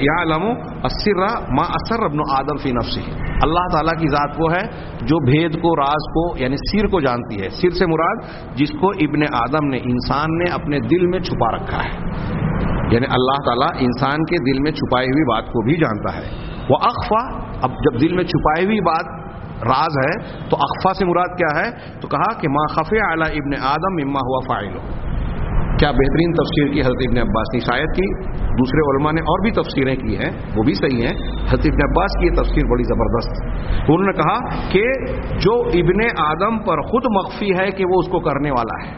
يَعْلَمُ السِّرَّ مَا أَسَرَّ ابْنُ آدم فِي نَفْسِهِ. اللہ تعالیٰ کی ذات وہ ہے جو بھید کو, راز کو, یعنی سر کو جانتی ہے. سر سے مراد جس کو ابن آدم نے, انسان نے اپنے دل میں چھپا رکھا ہے, یعنی اللہ تعالیٰ انسان کے دل میں چھپائی ہوئی بات کو بھی جانتا ہے. وہ اخفا, اب جب دل میں چھپائی ہوئی بات راز ہے تو اخفا سے مراد کیا ہے, تو کہا کہ ما خفی علی ابن آدم مما ہوا فاعل. کیا بہترین تفسیر کی حضرت ابن عباس نے شاید کی, دوسرے علماء نے اور بھی تفسیریں کی ہیں, وہ بھی صحیح ہیں. حضرت ابن عباس کی یہ تفسیر بڑی زبردست. انہوں نے کہا کہ جو ابن آدم پر خود مخفی ہے کہ وہ اس کو کرنے والا ہے.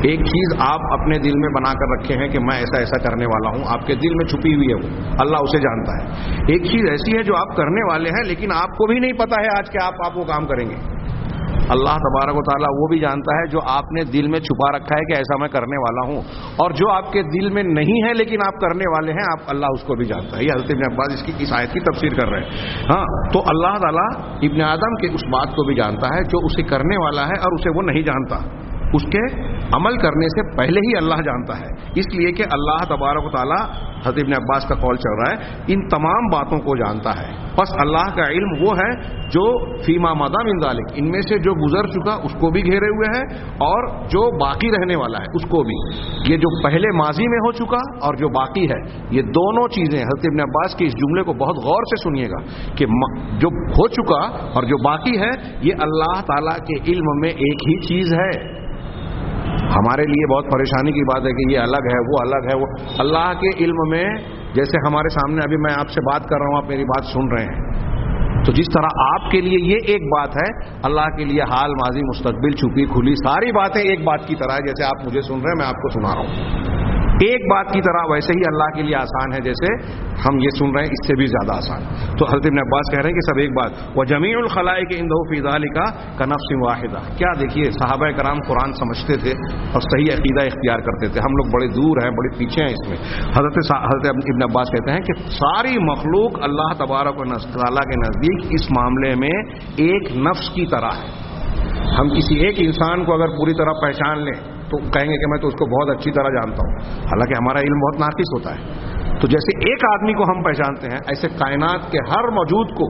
ایک چیز آپ اپنے دل میں بنا کر رکھے ہیں کہ میں ایسا ایسا کرنے والا ہوں, آپ کے دل میں چھپی ہوئی ہے, وہ اللہ اسے جانتا ہے. ایک چیز ایسی ہے جو آپ کرنے والے ہیں لیکن آپ کو بھی نہیں پتا ہے آج کہ آپ وہ کام کریں گے. اللہ تبارک و تعالیٰ وہ بھی جانتا ہے جو آپ نے دل میں چھپا رکھا ہے کہ ایسا میں کرنے والا ہوں, اور جو آپ کے دل میں نہیں ہے لیکن آپ کرنے والے ہیں, آپ اللہ اس کو بھی جانتا ہے. یہ حضرت ابن عباس اس آیت کی تفسیر کر رہے ہیں. ہاں, تو اللہ تعالیٰ ابن آدم کے اس بات کو بھی جانتا ہے جو اسے کرنے والا ہے اور اسے وہ نہیں جانتا. اس کے عمل کرنے سے پہلے ہی اللہ جانتا ہے, اس لیے کہ اللہ تبارک و تعالیٰ, حضرت ابن عباس کا قول چل رہا ہے, ان تمام باتوں کو جانتا ہے. بس اللہ کا علم وہ ہے جو فیما مضی من ذلک, ان میں سے جو گزر چکا اس کو بھی گھیرے ہوئے ہے, اور جو باقی رہنے والا ہے اس کو بھی. یہ جو پہلے ماضی میں ہو چکا اور جو باقی ہے, یہ دونوں چیزیں حضرت ابن عباس کے اس جملے کو بہت غور سے سنیے گا کہ جو ہو چکا اور جو باقی ہے یہ اللہ تعالیٰ کے علم میں ایک ہی چیز ہے. ہمارے لیے بہت پریشانی کی بات ہے کہ یہ الگ ہے, وہ الگ ہے. وہ اللہ کے علم میں, جیسے ہمارے سامنے ابھی میں آپ سے بات کر رہا ہوں, آپ میری بات سن رہے ہیں, تو جس طرح آپ کے لیے یہ ایک بات ہے, اللہ کے لیے حال, ماضی, مستقبل, چھپی کھلی ساری باتیں ایک بات کی طرح ہے. جیسے آپ مجھے سن رہے ہیں, میں آپ کو سنا رہا ہوں ایک بات کی طرح, ویسے ہی اللہ کے لیے آسان ہے جیسے ہم یہ سن رہے ہیں, اس سے بھی زیادہ آسان. تو حضرت ابن عباس کہہ رہے ہیں کہ سب ایک بات. وَجَمِيعُ الْخَلَائِقِ عِندَهُ فِي ذَلِكَ كَنَفْسٍ وَاحِدَةٍ. کیا دیکھیے, صحابہ کرام قرآن سمجھتے تھے اور صحیح عقیدہ اختیار کرتے تھے. ہم لوگ بڑے دور ہیں, بڑے پیچھے ہیں اس میں. حضرت ابن عباس کہتے ہیں کہ ساری مخلوق اللہ تبارک و تعالیٰ کے نزدیک اس معاملے میں ایک نفس کی طرح ہے. ہم کسی ایک انسان کو اگر پوری طرح پہچان لیں تو کہیں گے کہ میں تو اس کو بہت اچھی طرح جانتا ہوں, حالانکہ ہمارا علم بہت ناقص ہوتا ہے. تو جیسے ایک آدمی کو ہم پہچانتے ہیں, ایسے کائنات کے ہر موجود کو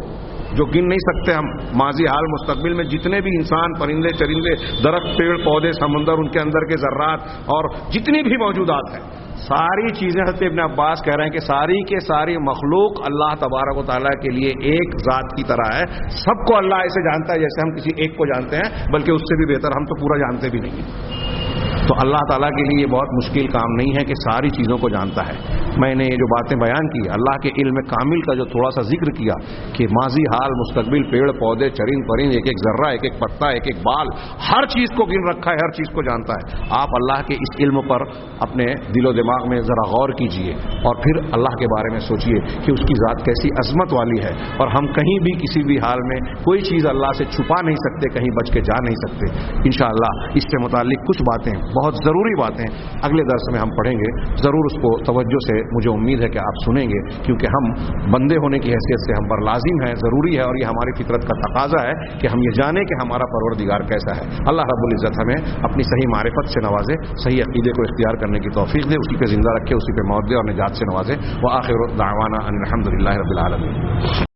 جو گن نہیں سکتے ہم, ماضی, حال, مستقبل میں جتنے بھی انسان, پرندے, چرندے, درخت, پیڑ پودے, سمندر, ان کے اندر کے ذرات اور جتنی بھی موجودات ہیں, ساری چیزیں حضرت ابن عباس کہہ رہے ہیں کہ ساری کے ساری مخلوق اللہ تبارک و تعالیٰ کے لیے ایک ذات کی طرح ہے. سب کو اللہ ایسے جانتا ہے جیسے ہم کسی ایک کو جانتے ہیں, بلکہ اس سے بھی بہتر, ہم تو پورا جانتے بھی نہیں. تو اللہ تعالیٰ کے لیے یہ بہت مشکل کام نہیں ہے کہ ساری چیزوں کو جانتا ہے. میں نے یہ جو باتیں بیان کی, اللہ کے علم کامل کا جو تھوڑا سا ذکر کیا کہ ماضی حال مستقبل پیڑ پودے چرند پرند ایک ایک ذرہ ایک ایک پتا ایک ایک بال ہر چیز کو گن رکھا ہے, ہر چیز کو جانتا ہے. آپ اللہ کے اس علم پر اپنے دل و دماغ میں ذرا غور کیجئے اور پھر اللہ کے بارے میں سوچئے کہ اس کی ذات کیسی عظمت والی ہے, اور ہم کہیں بھی کسی بھی حال میں کوئی چیز اللہ سے چھپا نہیں سکتے, کہیں بچ کے جا نہیں سکتے. انشاءاللہ اس سے متعلق کچھ باتیں بہت ضروری باتیں اگلے درس میں ہم پڑھیں گے. ضرور اس کو توجہ سے مجھے امید ہے کہ آپ سنیں گے, کیونکہ ہم بندے ہونے کی حیثیت سے ہم پر لازم ہے, ضروری ہے, اور یہ ہماری فطرت کا تقاضا ہے کہ ہم یہ جانیں کہ ہمارا پروردگار کیسا ہے. اللہ رب العزت ہمیں اپنی صحیح معرفت سے نوازے, صحیح عقیدے کو اختیار کرنے کی توفیق دے, اسی پہ زندہ رکھے, اسی پہ موت دے اور نجات سے نوازے. وآخر دعوانا ان الحمد للہ رب العالمین.